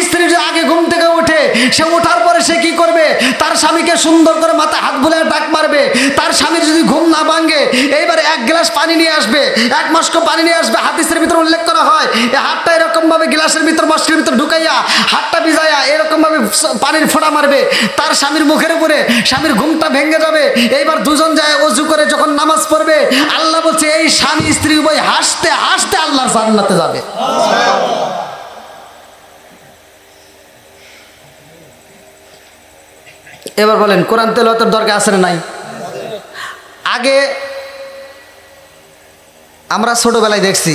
স্ত্রী যে আগে ঘুম থেকে ওঠে, সে ওঠার পরে সে কি করবে? তার স্বামীকে সুন্দর করে মাথায় হাত বুলিয়ে ডাক মারবে। তার স্বামীর যদি ঘুম না ভাঙে, এইবারে 1 গ্লাস পানি নিয়ে আসবে, 1 মস্ক পানি নিয়ে আসবে। হাদিসের ভিতর উল্লেখ করা হয়, এই হাতটা এরকম ভাবে গ্লাসের ভিতর, মস্কের ভিতর ঢুকাইয়া, হাতটা ভিজাইয়া এরকম ভাবে পানির ফোঁটা মারবে তার স্বামীর মুখের উপরে। স্বামীর ঘুমটা ভেঙে যাবে। এইবার দুজন যায় ওযু করে যখন নামাজ পড়বে, আল্লাহ বলছে এই স্বামী স্ত্রী উভয় হাসতে হাসতে আল্লাহর জান্নাতে যাবে। এবার বলেন কোরআন তেলাওয়াতের দরকার আছে না নাই? আগে আমরা ছোটবেলায় দেখছি,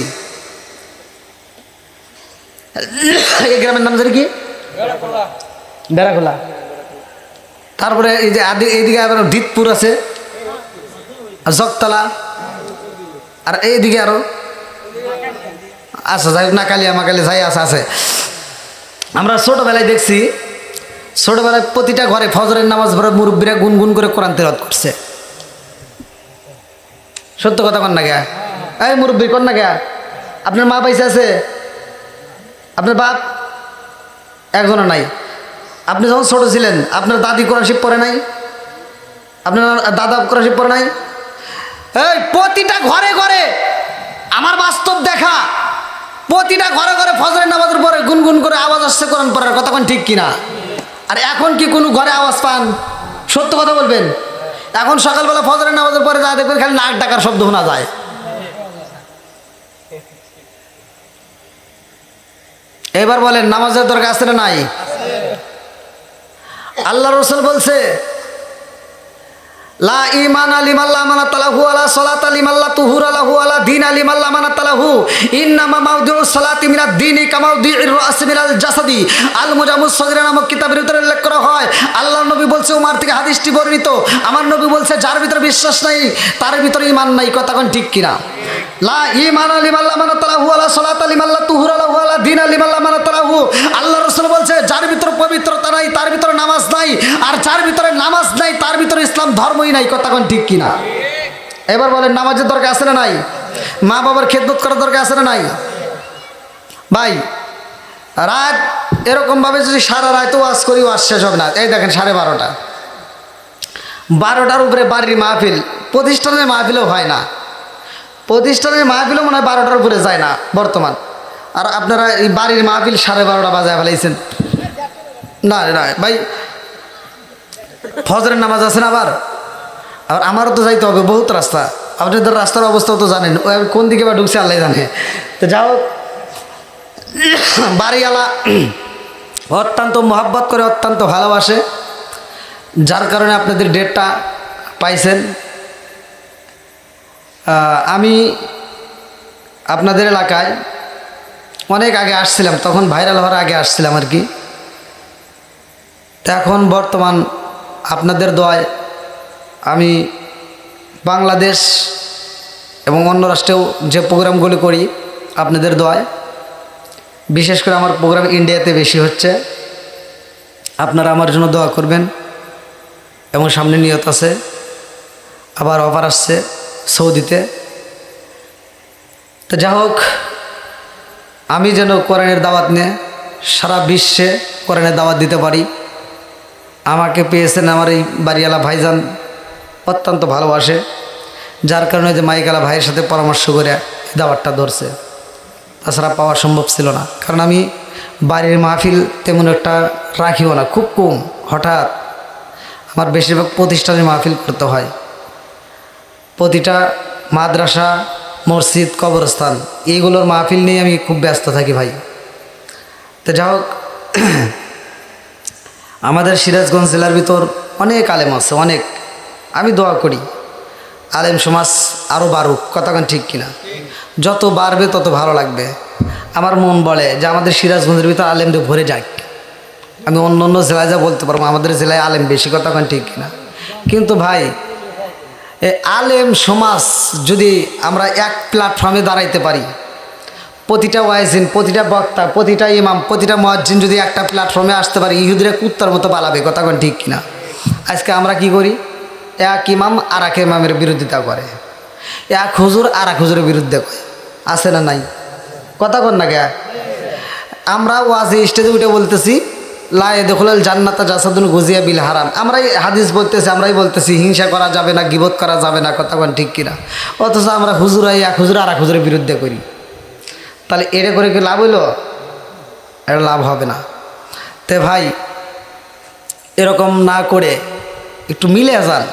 এই গ্রামের নাম জানি কি? বেড়াখোলা। তারপরে এই যে এইদিকে আবার দিতপুর আছে, জগতলা, আর এইদিকে আরো আচ্ছা যাই নাকালি আমাকালি যাই আছে। আমরা ছোটবেলায় দেখছি, ছোটবেলায় প্রতিটা ঘরে ফজরের নামাজ পড়ে মুরব্বীরা গুনগুন করে কোরআন তেলাওয়াত করছে। সত্য কথা কন না গে? এই মুরব্বী কন না গে? আপনার মা পয়সা আছে? আপনার বাপ একজনও নাই? আপনি যখন ছোট ছিলেন আপনার দাদি কোরআন শরীফ পড়ে নাই? আপনার দাদা কোরআন শরীফ পড়ে নাই? এই প্রতিটা ঘরে ঘরে, আমার বাস্তব দেখা, প্রতিটা ঘরে ঘরে ফজরের নামাজের পরে গুনগুন করে আওয়াজ আসছে কোরআন পড়ার। কথা কোন ঠিক কিনা? আর এখন কি কোনো ঘরে আওয়াজ পান? সত্য কথা বলবেন। এখন সকালবেলা ফজরের নামাজের পরে যা দেখবেন খালি নাক ডাকার শব্দ শোনা যায়। এবার বলেন নামাজের দরকার আছে না নাই? আল্লাহ রাসূল বলছে লা ঈমানা লিমান লা আমানাতা লাহু ওয়া লা সালাতা লিমান লা তুহুরা লাহু ওয়া লা দীনা লিমান লা আমানাতা লাহু ইন্নামা মাউদিউস সালাতি মিনাদ দীনি কামাউদিউর রাস মিনাল জাসাদি। আল মুজামুস সগীরা নামক কিতাবের ভিতরে উল্লেখ করা হয়, আল্লাহর নবী বলছে, উমার থেকে হাদিসটি বর্ণিত, আমার নবী বলছে যার ভিতরে বিশ্বাস নাই তার ভিতরে ঈমান নাই। কথা কোন ঠিক কিনা? লা ঈমানা লিমান লা মানাতালাহু ওয়ালা সালাতা লিমান লা তুহুরা লাহু ওয়ালা দীনা লিমান লা মানাতালাহু। আল্লাহ রাসূল বলছে যার ভিতরে পবিত্রতা নাই তার ভিতরে নামাজ নাই, আর যার ভিতরে নামাজ নাই তার ভিতরে ইসলাম ধর্মই নাই। কথা কোন ঠিক কিনা? এবার বলেন নামাজের দরকার আছে না নাই? মা বাবার খেদমত করার দরকার আছে না নাই? ভাই রাত এরকমভাবে যদি সারা রাত ওয়াজ করি ওয়াজ শেষ হবে না। এই দেখেন 12:30, 12টার উপরে বাড়ির মাহফিল, প্রতিষ্ঠানের মাহফিলও হয় না। প্রতিষ্ঠানের মাহফিলও মনে হয় 12টার উপরে যায় না বর্তমান। আর আপনারা এই বাড়ির মাহফিল 12:30 বাজায় ফেলাইছেন। না না ভাই, ফজরের নামাজ আছে না আবার, আর আমারও তো যাইতে হবে বহুত রাস্তা। আপনাদের রাস্তার অবস্থাও তো জানেন, কোন দিকে বা ঢুকছে আল্লাহ জানে। তো যাও, বাড়িওয়ালা অত্যন্ত মহব্বত করে, অত্যন্ত ভালোবাসে, যার কারণে আপনাদের ডেটটা পাইছেন। আমি আপনাদের এলাকায় অনেক আগে আসছিলাম, তখন ভাইরাল হওয়ার আগে আসছিলাম আর কি। এখন বর্তমান আপনাদের দোয়ায় আমি বাংলাদেশ এবং অন্য রাষ্ট্রেও যে প্রোগ্রামগুলি করি আপনাদের দোয়ায়, বিশেষ করে আমার প্রোগ্রাম ইন্ডিয়াতে বেশি হচ্ছে। আপনারা আমার জন্য দোয়া করবেন। এবং সামনে নিয়ত আছে, আবার অফার আসছে সৌদিতে। তো যা হোক, আমি যেন কোরআনের দাওয়াত নিয়ে সারা বিশ্বে কোরআনের দাওয়াত দিতে পারি। আমাকে পেয়েছেন আমার এই বাড়িওয়ালা ভাইজান, অত্যন্ত ভালোবাসে, যার কারণে যে মাইকালা ভাইয়ের সাথে পরামর্শ করে দাওয়াতটা ধরছে। তাছাড়া পাওয়া সম্ভব ছিল না, কারণ আমি বাড়ির মাহফিল তেমন একটা রাখিও না, খুব কম। হঠাৎ আমার বেশিরভাগ প্রতিষ্ঠানের মাহফিল করতে হয়। প্রতিটা মাদ্রাসা, মসজিদ, কবরস্থান এইগুলোর মাহফিল নিয়ে আমি খুব ব্যস্ত থাকি ভাই। তো যা হোক, আমাদের সিরাজগঞ্জ জেলার ভিতর অনেক আলেম আছে, অনেক। আমি দোয়া করি আলেম সমাজ আরও বাড়ুক। কথাখান ঠিক কিনা? যত বাড়বে তত ভালো লাগবে। আমার মন বলে যে আমাদের সিরাজগঞ্জের ভিতর আলেমদের ভরে যাক। আমি অন্য অন্য জেলায় যা বলতে পারবো আমাদের জেলায় আলেম বেশি। কথাখান ঠিক কিনা? কিন্তু ভাই, এই আলেম সমাজ যদি আমরা এক প্ল্যাটফর্মে দাঁড়াইতে পারি, প্রতিটা ওয়াইজিন, প্রতিটা বক্তা, প্রতিটা ইমাম, প্রতিটা মুয়াজ্জিন যদি একটা প্ল্যাটফর্মে আসতে পারি, ইহুদিরা কুত্তার মতো পালাবে। কথা কোন ঠিক কিনা? আজকে আমরা কি করি? এক ইমাম আর এক ইমামের বিরোধিতা করে, এক হুজুর আর এক হুজুরের বিরুদ্ধে কয়। আছে না নাই? কথা কন না কে? আমরা ওয়াজি স্টেজে উঠে বলতেছি লা ইয়াদখুলুল জান্নাতা জাসাদুন গুজিয়া বিল হারাম। আমরাই হাদিস বলতেছি, আমরাই বলতেছি হিংসা করা যাবে না, গীবত করা যাবে না। কথা কোন ঠিক কিনা? অথচ আমরা হুজুরাই এক হুজুর আর এক হুজুরের বিরুদ্ধে করি। তাহলে এটা করে কি লাভ হইল? এটা লাভ হবে না। তে ভাই, এরকম না করে একটু মিলে যান।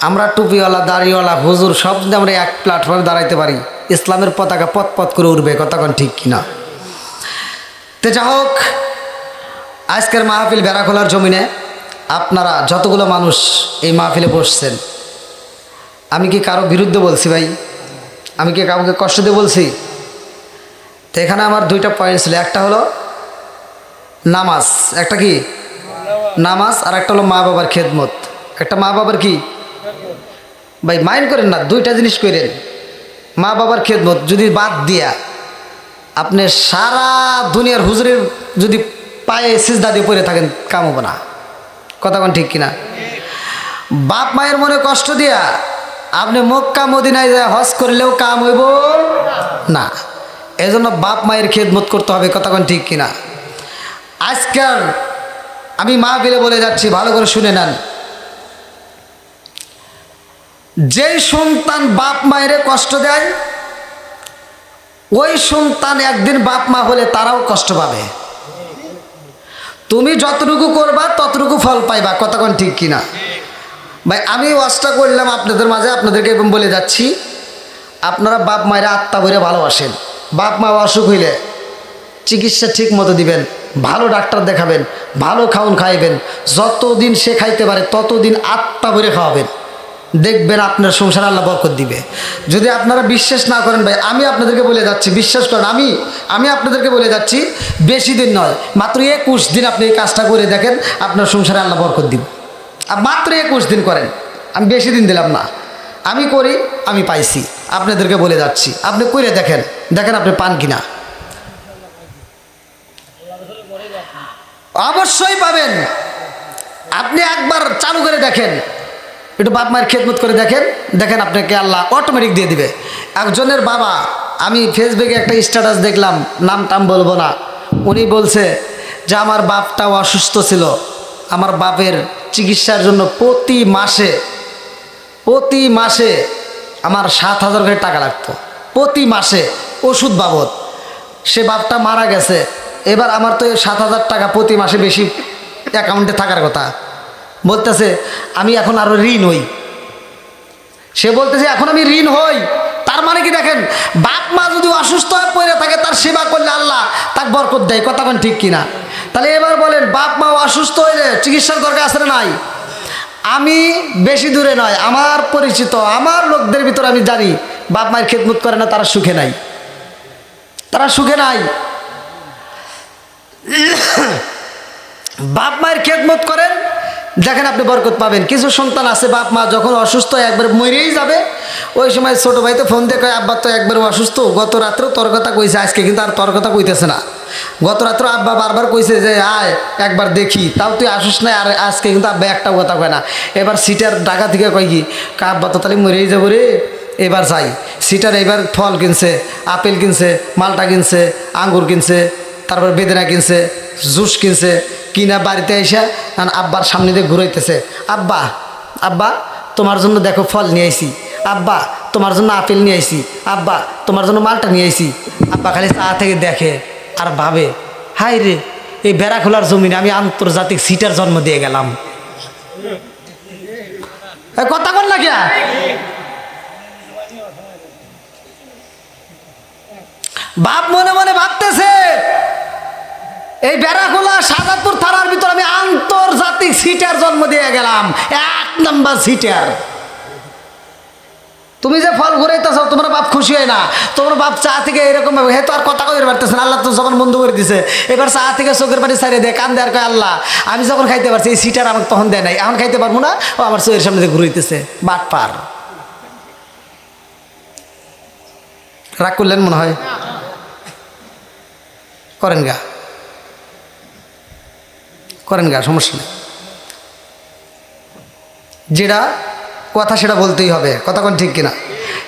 আমরা টুপিওয়ালা, দাড়িওয়ালা, হুজুর সব যদি আমরা এক প্ল্যাটফর্মে দাঁড়াইতে পারি, ইসলামের পতাকা পথ পথ করে উঠবে। কথা কোন ঠিক কিনা? তে যা হোক, আজকের মাহফিল বেড়াখোলার জমিনে আপনারা যতগুলো মানুষ এই মাহফিলে বসছেন, আমি কি কারো বিরুদ্ধে বলছি ভাই? আমি কি কাউকে কষ্ট দিয়ে বলছি? তো এখানে আমার দুইটা পয়েন্ট ছিল। একটা হলো নামাজ, একটা কি নামাজ, আর একটা হলো মা বাবার খেদমত। একটা মা বাবার কি ভাই, মাইন্ড করেন না, দুইটা জিনিস করেন। মা বাবার খেদমত যদি বাদ দিয়া আপনি সারা দুনিয়ার হুজুরের যদি পায়ে সিজদা দিয়ে পড়ে থাকেন, কাম হবে না। কথা কোন ঠিক কিনা? বাপ মায়ের মনে কষ্ট দিয়া আপনি মক্কা মদিনায় যায় হজ করলেও কাম হইব না। এজন্য বাপ মায়ের খেদমত করতে হবে। কথা কোন ঠিক কিনা? আজকাল আমি মাহফিলে বলে যাচ্ছি, ভালো করে শুনে নেন। যেই সন্তান বাপ মায়ের কষ্ট দেয়, ওই সন্তান একদিন বাপ মা হলে তারাও কষ্ট পাবে। তুমি যতটুকু করবা ততটুকু ফল পাইবা। কথা কোন ঠিক কিনা? ভাই, আমি ওয়াজটা করলাম আপনাদের মাঝে, আপনাদেরকে এরকম বলে যাচ্ছি, আপনারা বাপ মায়ের আত্মা ভরে ভালোবাসেন। বাপ মা অসুখ হইলে চিকিৎসা ঠিক মতো দিবেন, ভালো ডাক্তার দেখাবেন, ভালো খাওন খাইবেন। যতদিন সে খাইতে পারে ততদিন আত্মা ভরে খাওয়াবেন। দেখবেন আপনার সংসার আল্লাহ বরকত দিবে। যদি আপনারা বিশ্বাস না করেন ভাই, আমি আপনাদেরকে বলে যাচ্ছি, বিশ্বাস করেন, আমি আপনাদেরকে বলে যাচ্ছি, বেশি দিন নয়, মাত্র 21 দিন আপনি এই কাজটা করে দেখেন, আপনার সংসারে আল্লাহ বরকত দিবে। আর মাত্র 21 দিন করেন, আমি বেশি দিন দিলাম না। আমি করি, আমি পাইছি, আপনাদেরকে বলে যাচ্ছি, আপনি করে দেখেন, দেখেন আপনি পান কিনা। অবশ্যই পাবেন। আপনি একবার চালু করে দেখেন, একটু বাপ মায়ের খেদমত করে দেখেন, দেখেন আপনাকে আল্লাহ অটোমেটিক দিয়ে দিবে। একজনের বাবা, আমি ফেসবুকে একটা স্ট্যাটাস দেখলাম, নাম টাম বলবো না, উনি বলছে যে আমার বাপটাও অসুস্থ ছিল, আমার বাপের চিকিৎসার জন্য প্রতি মাসে আমার 7,000 করে টাকা লাগতো, প্রতি মাসে ওষুধ বাবদ। সে বাপটা মারা গেছে, এবার আমার তো 7,000 টাকা প্রতি মাসে বেশি অ্যাকাউন্টে থাকার কথা। বলতেছে আমি এখন আরও ঋণ হই। সে বলতেছে এখন আমি ঋণ হই, তার মানে কি দেখেন, বাপ মা যদি অসুস্থ হয়ে পড়ে থাকে, তার সেবা করলে আল্লাহ তাকে বরকত দেয়, কথা কোন ঠিক কিনা? তাহলে এবার বলেন, বাপ মা অসুস্থ হইলে চিকিৎসার দরকার আছে না নাই? আমি বেশি দূরে নয়, আমার পরিচিত আমার লোকদের ভিতরে আমি জানি বাপ মায়ের খেদমত করে না, তারা সুখে নাই, তারা সুখে নাই। বাপ মায়ের খেদমত করেন, দেখেন আপনি বরকত পাবেন। কিছু সন্তান আছে বাপ মা যখন অসুস্থ একবার মরেই যাবে, ওই সময় ছোট ভাই তো ফোন দিয়ে কয় আব্বা তো একবার অসুস্থ, গত রাত্রেও তোর কথা কইছে, আজকে কিন্তু আর তোর কথা কইতেছে না। গত রাত্রে আব্বা বারবার কইছে যে আয় একবার দেখি, তাও তুই আসিস না, আর আজকে কিন্তু আব্বা একটাও কথা কয় না। এবার সিটার ঢাকা থেকে কয় কি আব্বা তো তাহলে মরেই যাবো রে, এবার যাই। সিটার এবার ফল কিনছে, আপেল কিনছে, মালটা কিনছে, আঙ্গুর কিনছে, তারপর বেদেনা কিনছে, জুস কিনছে, কিনা বাড়িতে এসে আব্বার সামনে দিয়ে ঘুরাইতেছে, আব্বা আব্বা তোমার জন্য দেখো ফল নিয়ে আইছি, আব্বা তোমার জন্য আপেল নিয়ে আইছি, আব্বা তোমার জন্য মালটা নিয়ে আইছি। আব্বা খালি চা থেকে দেখে আর ভাবে, হাই রে, এই বেড়াখোলার জমিনে আমি আন্তর্জাতিক সিটার জন্ম দিয়ে গেলাম। কথা বল না কে? বাপ মনে মনে ভাবতেছে এই বেড়াখোলা সাজাদপুর থানার ভিতর আমি আন্তর্জাতিক সিটার জন্ম দিয়ে গেলাম, 1 নম্বর সিটার। তুমি যে ফল ঘুরাইতেছ, তোমার বাপ খুশি হয় না? তোমার বাপ চা থেকে এরকম ভাবে হে তো আর কথা কইতে পারতেছে না, আল্লাহ তো যখন বন্ধ করে দিছে, এবার চা থেকে চোখের পানি ছাড়িয়ে দেয়, কান দেয় আর কয় আল্লাহ আমি যখন খাইতে পারছি, এই সিটার আমাকে তখন দেয় নাই, এখন খাইতে পারবো না, ও আমার চোখের সামনে দিয়ে ঘুরাইতেছে। বাট পার। রাগ করলেন মনে হয়? করেন গা, করেন গা, সমস্যা নেই। যেটা কথা সেটা বলতেই হবে, কথা কোন ঠিক কিনা?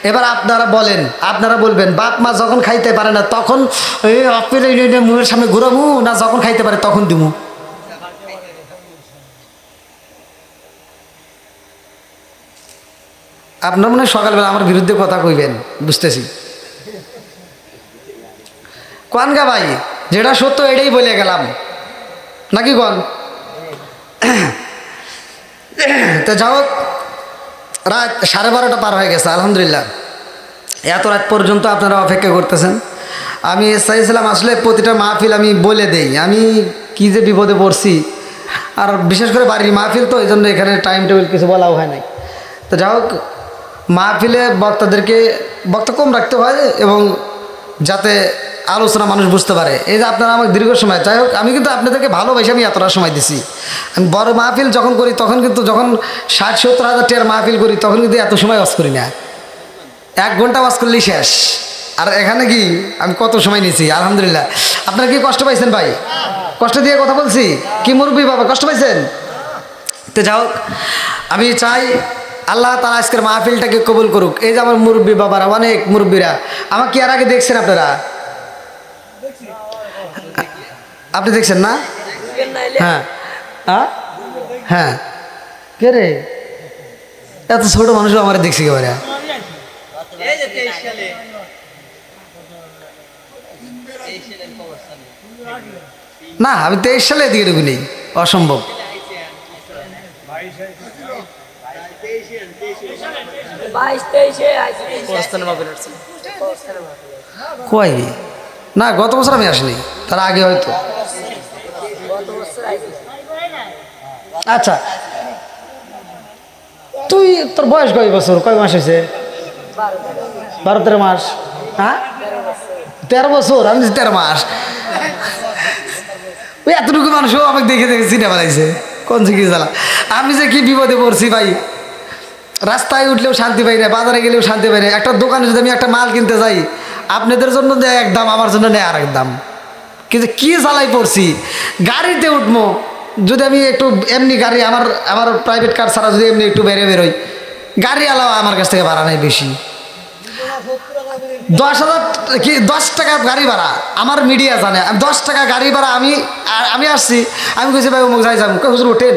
এবার আপনারা বলেন, আপনারা বলবেন বাপ মা যখন খাইতে পারে না তখন এই আপেল মুখের সামনে ঘুরাবো, না যখন খাইতে পারে তখন দিমু? আপনার মনে হয় সকালবেলা আমার বিরুদ্ধে কথা কইবেন, বুঝতেছি। কোন গা ভাই, যেটা সত্য এটাই বলে গেলাম, নাকি কোন? তো যাও, রাত 12:30 পার হয়ে গেছে, আলহামদুলিল্লাহ। এত রাত পর্যন্ত আপনারা অপেক্ষা করতেছেন। আমি চাইছিলাম আসলে প্রতিটা মাহফিল আমি বলে দেই আমি কি যে বিপদে পড়ছি, আর বিশেষ করে বাড়ির মাহফিল তো, এই জন্য এখানে টাইম টেবিল কিছু বলাও হয় নাই। তো যাই হোক, মাহফিলে বক্তা কম রাখতে হয়, এবং যাতে আলোচনা মানুষ বুঝতে পারে। এই যে আপনারা আমাকে দীর্ঘ সময়, যাই হোক আমি কিন্তু আপনাদেরকে ভালোবেসে আমি এতটা সময় দিছি। আমি বড় মাহফিল যখন করি তখন কিন্তু, যখন 60-70 হাজার টাকার মাহফিল করি তখন কিন্তু এত সময় ওয়াজ করি না, 1 ঘন্টা ওয়াজ করলেই শেষ। আর এখানে কি আমি কত সময় নিয়েছি, আলহামদুলিল্লাহ। আপনারা কি কষ্ট পাইছেন ভাই? কষ্ট দিয়ে কথা বলছি কি মুরব্বী বাবা, কষ্ট পাইছেন? তো যাই হোক, আমি চাই আল্লাহ তাআলা আজকের মাহফিলটাকে কবুল করুক। এই যে আমার মুরব্বী বাবারা, অনেক মুরব্বীরা, আমাকে আর আগে দেখছেন আপনারা? আপনি দেখছেন না? হ্যাঁ হ্যাঁ, কে রে এত ছোট মানুষ আমার দেখছি কে? না, আমি 23 সালে এদিকে ঢুকি নেই, অসম্ভব। কয় না, গত বছর আমি আসিনি, তার আগে হয়তো। আচ্ছা, তুই তোর বয়স কয় বছর, কয় মাস হয়েছে? 12-13 মাস। হ্যাঁ, 13 বছর, আমি 13 মাস। ওই এতটুকু মানুষও আমাকে দেখে দেখে চিনে বেড়াইছে, কোন থেকে জ্বালা। আমি যে কি বিপদে পড়ছি ভাই, রাস্তায় উঠলেও শান্তি পাই না, বাজারে গেলেও শান্তি পাই না। একটা দোকানে যদি আমি একটা মাল কিনতে যাই, আপনাদের জন্য দেয় এক দাম, আমার জন্য নেয় আরেক দাম। কিন্তু কি জ্বালাই পড়ছি, গাড়িতে উঠবো যদি আমি একটু এমনি গাড়ি, আমার প্রাইভেট কার ছাড়া যদি এমনি একটু বেরোই, গাড়ি আলাও আমার কাছ থেকে ভাড়া নেই বেশি। 10,000 কি 10 টাকা গাড়ি ভাড়া আমার মিডিয়া জানে। 10 টাকা গাড়ি ভাড়া আমি আসছি, আমি বলছি ভাই অমুক যাই যাবো, হুজুর ওঠেন,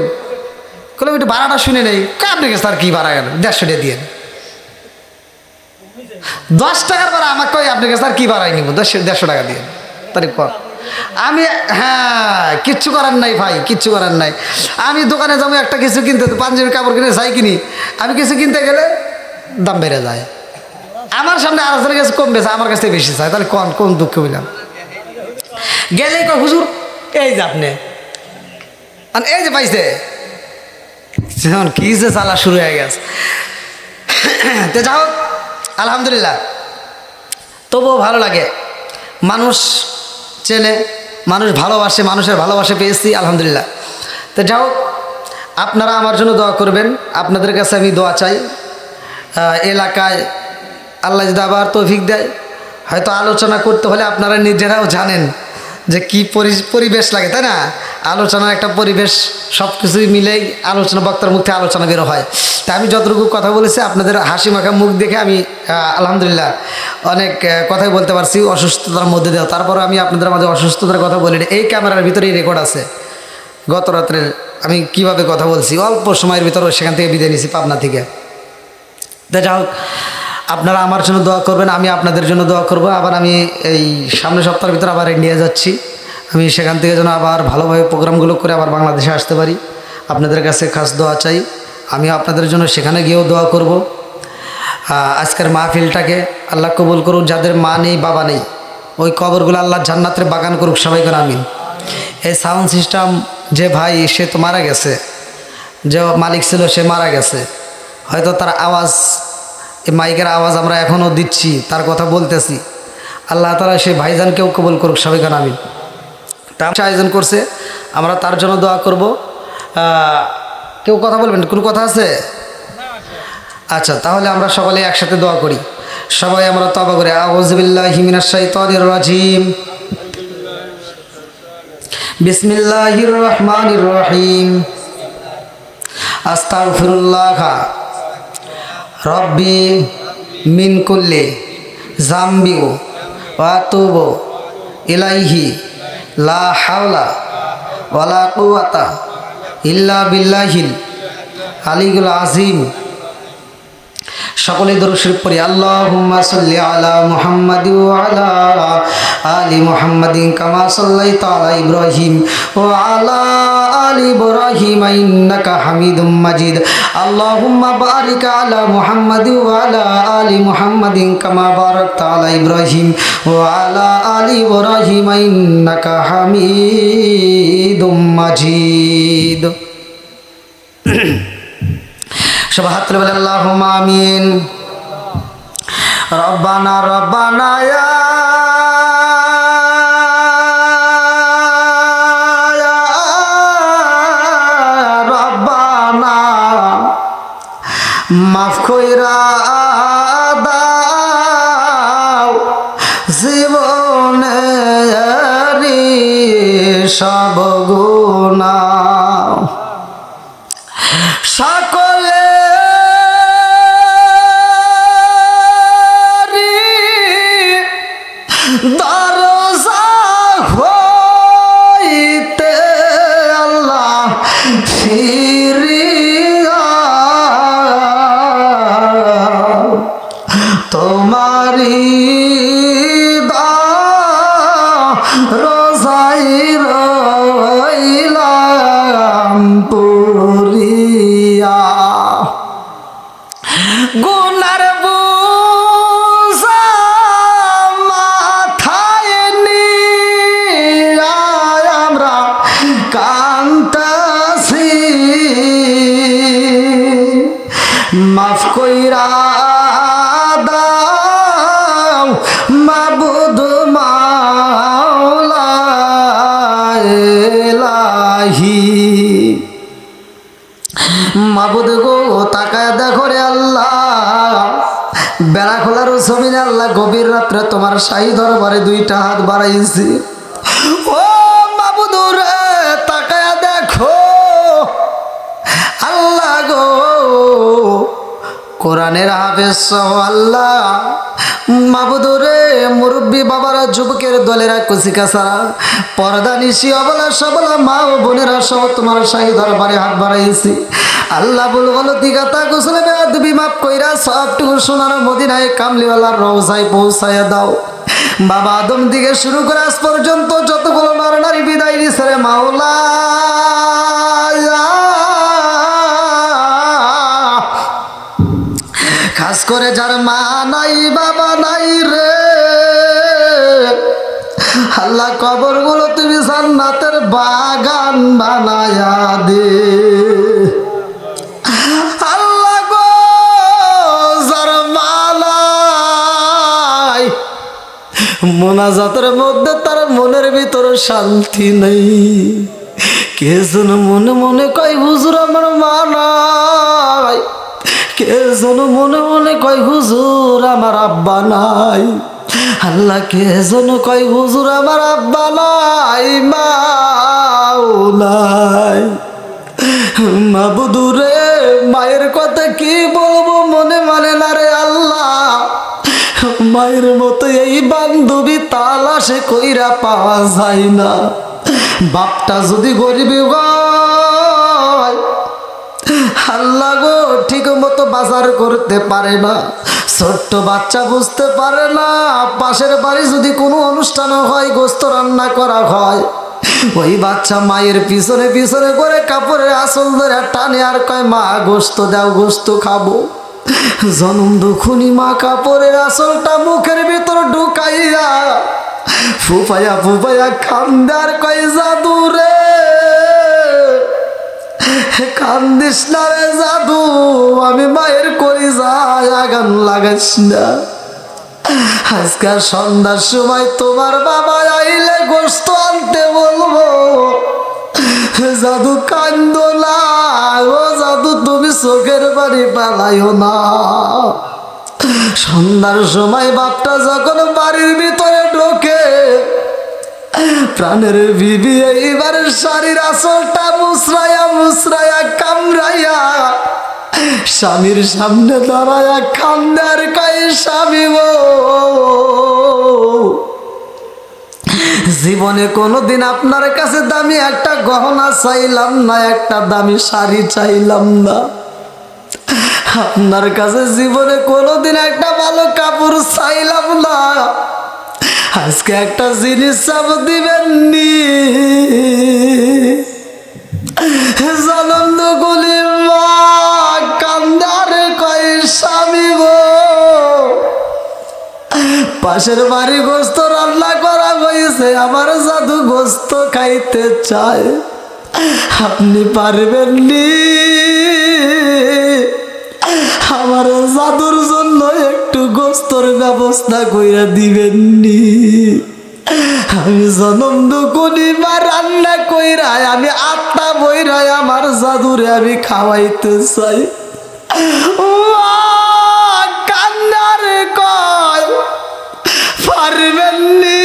বলে একটু ভাড়াটা শুনে নেই। আপনি কাছে তার কি ভাড়া গেল, 150 টাকা দিয়ে 10 টাকার ভাড়া আমাকে কই, আপনার কাছে আর কি ভাড়াই নিব, 150 টাকা দিয়ে তারিখ পর। আমি হ্যাঁ কিচ্ছু করার নাই ভাই, কিচ্ছু করার নাই। আমি দোকানে যাবো একটা কিছু কিনতে, পাঞ্জাবি কাপড় কিনে যাই কিনি, আমি কিছু কিনতে গেলে দাম বেড়ে যায়। আমার সামনে আরেকজনের কাছে কম বেছে, আমার কাছে বেশি চায়, তাহলে কোন দুঃখ হইলাম। গেলে কয় হুজুর এই যে আপনি, এই যে পাইছে, কি যে চালা শুরু হয়ে গেছে। তো যাই হোক আলহামদুলিল্লাহ, তবুও ভালো লাগে, মানুষ চেনে, মানুষ ভালোবাসে, মানুষের ভালোবাসা পেয়েছি আলহামদুলিল্লাহ। তো যাই হোক আপনারা আমার জন্য দোয়া করবেন, আপনাদের কাছে আমি দোয়া চাই। এলাকায় আল্লাহ যদি আবার তৌফিক দেয়, হয়তো আলোচনা করতে হলে আপনারা নিজেরাও জানেন যে কি পরিবেশ লাগে, তাই না? আলোচনার একটা পরিবেশ, সব কিছুই মিলেই আলোচনা, বক্তার মুখ থেকে আলোচনা বেরো হয়। তাই আমি যতটুকু কথা বলেছি আপনাদের হাসি মাখা মুখ দেখে আমি আলহামদুলিল্লাহ অনেক কথাই বলতে পারছি অসুস্থতার মধ্যে দিয়েও। তারপরে আমি আপনাদের মাঝে অসুস্থতার কথা বলি, এই ক্যামেরার ভিতরেই রেকর্ড আছে গত রাত্রের আমি কিভাবে কথা বলছি, অল্প সময়ের ভিতরে সেখান থেকে বিদায় নিয়েছি পাবনা থেকে। তা যাই হোক আপনারা আমার জন্য দোয়া করবেন, আমি আপনাদের জন্য দোয়া করব। আবার আমি এই সামনের সপ্তাহের ভিতরে আবার ইন্ডিয়া যাচ্ছি, আমি সেখান থেকে যেন আবার ভালোভাবে প্রোগ্রামগুলো করে আবার বাংলাদেশে আসতে পারি। আপনাদের কাছে খাস দোয়া চাই, আমি আপনাদের জন্য সেখানে গিয়েও দোয়া করব। আজকের মাহফিলটাকে আল্লাহ কবুল করুক, যাদের মা নেই বাবা নেই ওই কবরগুলো আল্লাহ জান্নাতের বাগান করুক, সবাই করে আমিন। এই সাউন্ড সিস্টেম যে ভাই সে তো মারা গেছে, যে মালিক ছিল সে মারা গেছে, হয়তো তার আওয়াজ, এই মাইকের আওয়াজ আমরা এখনও দিচ্ছি, তার কথা বলতেছি, আল্লাহ তাআলা সেই ভাইজানকেও কবুল করুক, সবাই করে আমিন। তা আয়োজন করছে, আমরা তার জন্য দোয়া করব। কেউ কথা বলবেন, কোনো কথা আছে? আচ্ছা, তাহলে আমরা সকলে একসাথে দোয়া করি, সবাই আমরা তওবা করি। আউযু বিল্লাহি মিনাশ শাইতানির রাজিম, বিসমিল্লাহির রহমানির রহিম, আস্তাগফিরুল্লাহ রব্বি মিন কুল্লি যামবি ওয়া আতুবু ইলাইহি লা হাওলা ওয়ালা কুওয়াতা ইল্লা বিল্লাহিল আলিয়্যিল আযীম। সকলে দরুদ শরীফ পড়ি। আল্লাহুম্মা সাল্লি আলা মুহাম্মাদি ওয়া আলা আলি মুহাম্মাদিন কামা সাল্লাইতা আলা ইব্রাহিম ওয়া আলা আলি ইব্রাহিম ইন্নাকা হামিদুম মাজিদ। আল্লাহুম্মা বারিক আলা মুহাম্মাদি ওয়া আলা আলি মুহাম্মাদিন কামা বারাকতা আলা ইব্রাহিম ওয়া আলা আলি ইব্রাহিম ইন্নাকা হামিদুম মাজিদ। সবাই হাত তুলে বলেন আল্লাহুম্মা আমিন। রব্বানা রব্বানা ইয়া রব্বানা মাফ কইরা দাও জীবনের সব গুনাহ, সকলে দরজা হইতে আল্লাহ ফিরিয়া তোমারি রোজাই রইলাম পুরিয়া। গুনার বোঝা মাথায় নিয়া আমরা কান্তাছি, মাফ কইরা দাও মাবুদ মাওলা ইলাহি। মাবুদ গো তাকায় দেখো রে আল্লাহ, জমিনে আল্লাহ গভীর রাত্রে তোমার শাহী দরবারে দুইটা হাত বাড়াইছি। ও মাবুদ রে, তাকায়া দেখো আল্লাহ গো, কোরআনের হাফেজ সহ আল্লাহ মাবুদ রে, মুরব্বী বাবারা, যুবকের দলেরা, কুচিকাচারা, পর্দা নিশি, অবলা সবলা মা ও বোনেরা সহ তোমার শাহী দরবারে হাত বাড়াইছি। আল্লাহ বল গলতি গাতা গোসলে বেয়াদবি মাফ কইরা সবটুকু সোনার মদিনায় কামলিওয়ালার রওজায় পৌঁছায়া দাও। বাবা আদম থেকে শুরু করে আজ পর্যন্ত যতগুলো নর নারী বিদায় নিছে রে মাওলা, খাস করে যার মা নাই বাবা নাই রে আল্লাহ, কবরগুলো তুমি জান্নাতের বাগান বানায়া দে। আল্লাহ গো, যার মা নাই, মোনাজাতের মধ্যে তার মনের ভিতরে শান্তি নেই। কে যেন মনে মনে কয় হুজুর আমার মা নাই, কে যেন মনে মনে কয় হুজুর আমার আব্বা নাই। আল্লাহ কে যেন কয় হুজুর আমার আব্বা নাই, মাও নাই। মাবুদ রে, মায়ের কথা কি বলবো মনে মানে না রে আল্লাহ। মায়ের মতো এই বান্ধবী তালাশে কইরা পাওয়া যায় না। বাপটা যদি গরিবী হয় আল্লাহ গো, ঠিক মতো বাজার করতে পারে না, ছোট্ট বাচ্চা বুঝতে পারে না। পাশের বাড়ি যদি কোনো অনুষ্ঠান হয়, গোস্ত রান্না করা হয়, ওই বাচ্চা মায়ের পিছনে পিছনে করে কাপড়ের আঁচল ধরে টানে আর কয় মা গোস্ত দাও, গোস্ত খাবো। জনম দুখুনি মা কাপড়ের আঁচলটা মুখের ভিতর ঢুকাইয়া ফুপাইয়া ফুপাইয়া খান্দার কয় জাদু রে, কান্দিস না রে জাদু, আমি মায়ের কলিজায় আগুন লাগাইস না। আজকে সন্ধ্যার সময় তোমার বাবা আইলে গোস্ত আনতে বলবো, জাদু কান্দো না, ও জাদু তুমি চোখের বাড়ি পালাইও না। সন্ধ্যার সময় বাপটা যখন বাড়ির ভিতরে ঢোকে, প্রাণের বিবি এইবার শাড়ির আঁচলটা মুসরাইয়া মুসরাইয়া কামড়াইয়া স্বামীর সামনে দাঁড়ায়া কান্দার কয় স্বামী গো, জীবনে কোনোদিন আপনার কাছে দামি একটা গহনা চাইলাম না, একটা দামি শাড়ি চাইলাম না। আপনার কাছে জীবনে কোনোদিন একটা ভালো কাপড় চাইলাম না, আজকে একটা জিনিস চাপ দিবেন নি। জনম দুগুলি মা কান্দারে কয় স্বামী গো, পাশের বাড়ি গোস্ত রান্না করা হয়েছে, আমার জাদু গোস্ত খাইতে চায়, আপনি পারবেন নি আমার জাদুর জন্য একটু গোস্তর ব্যবস্থা কইরা দিবেন নি। আমি জনম দুকুনি মা রান্না কইরা আমি আত্মা বইরাই আমার জাদুরে আমি খাওয়াইতে চাই। কান্নারে কয় পারবেন নি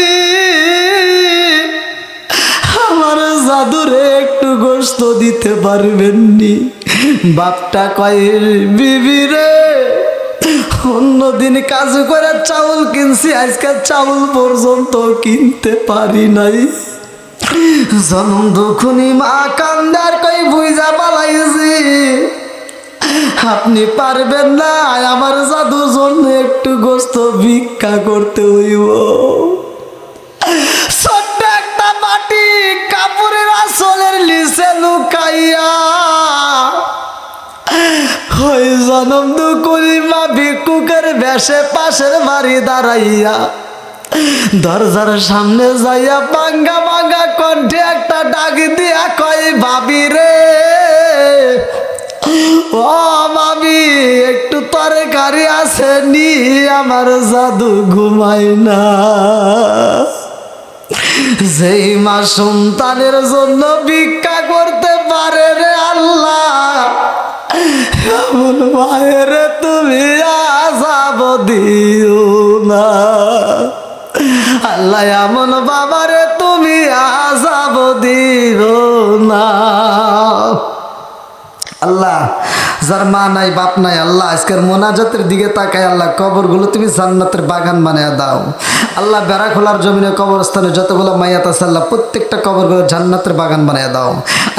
আমার জাদুরে একটু গোস্ত দিতে পারবেন নি। বাপটা কয় বিবি রে, অন্যদিন কাজ করে চাউল কিনছি, আজকে চাউল পর্যন্ত কিনতে পারি নাই। জনম দুখুনি মা কান্দার কই বুঝা পালাইছি, আপনি পারবেন না আমার জাদুর জন্য একটু গোস্ত ভিক্ষা করতে হইব। ছোট্ট একটা বাটি কাপড়ের আঁচলের নিচে লুকাইয়া ওই জনম দুকুনি মা ভিক্ষুকের বেশে পাশের বাড়ি দাঁড়াইয়া দরজার সামনে যাইয়া বাঙ্গা বাঙ্গা কণ্ঠে একটা ডাক দিয়া কয় ভাবি রে, ও ভাবি একটু তরকারি আছে নি, আমার জাদু ঘুমায় না। যেই মা সন্তানের জন্য ভিক্ষা করতে পারে রে আল্লাহ, এমন মায়ের তুমি আযাব দিও না আল্লাহ, এমন বাবারে তুমি আযাব দিও না আল্লাহ। যার মা নাই বাপ নাই আল্লাহ, আজকের মোনাজাতের দিকে তাকায় আল্লাহ, কবরগুলো তুমি জান্নাতের বাগান বানিয়ে দাও আল্লাহ। বেড়া খোলার জমিনে কবরস্থানে যতগুলো মাইয়াত আছে আল্লাহ, প্রত্যেকটা কবরগুলো জান্নাতের বাগান বানিয়ে দাও।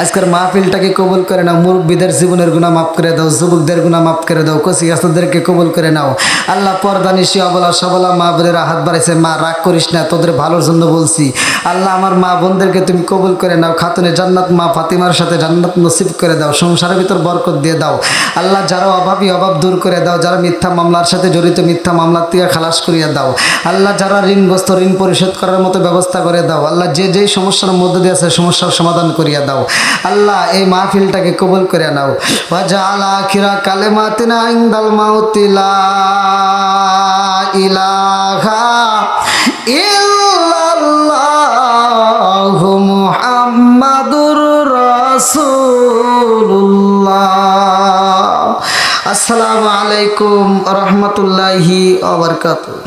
আজকের মাহফিলটাকে কবুল করে নাও, মুরব্বীদের জীবনের গুনাহ মাফ করে দাও, যুবকদের গুনাহ মাফ করে দাও, কচি গাছদেরকে কবুল করে নাও আল্লাহ। পর্দানিশি অবলা সবলা মা বোনেরা হাত বাড়াইছে, মা রাগ করিস না, তোদের ভালোর জন্য বলছি আল্লাহ। আমার মা বোনদেরকে তুমি কবুল করে নাও, খাতুনে জান্নাত মা ফাতিমার সাথে জান্নাত নসিব করে দাও, সংসারের ভিতর বরকত দিয়ে দাও আল্লাহ। যারা অভাবী অভাব দূর করে দাও, যারা মিথ্যা মামলার সাথে জড়িত মিথ্যা মামলার থেকে খালাস করিয়ে দাও আল্লাহ। যারা ঋণগ্রস্ত ঋণ পরিশোধ করার মতো ব্যবস্থা করে দাও আল্লাহ। যে যেই সমস্যার মধ্যে দিয়ে আছে সমস্যার সমাধান করিয়া দাও আল্লাহ। এই মাহফিলটাকে কবুল করে নাও। ওয়াজআল আখিরা কালিমাতিনা ইনদাল মাউতি লা ইলাহা ইল্লাল্লাহু মুহাম্মাদুর রাসূলুল্লাহ। আসসালামু আলাইকুম ওয়া রাহমাতুল্লাহি ওয়া বারাকাতুহু।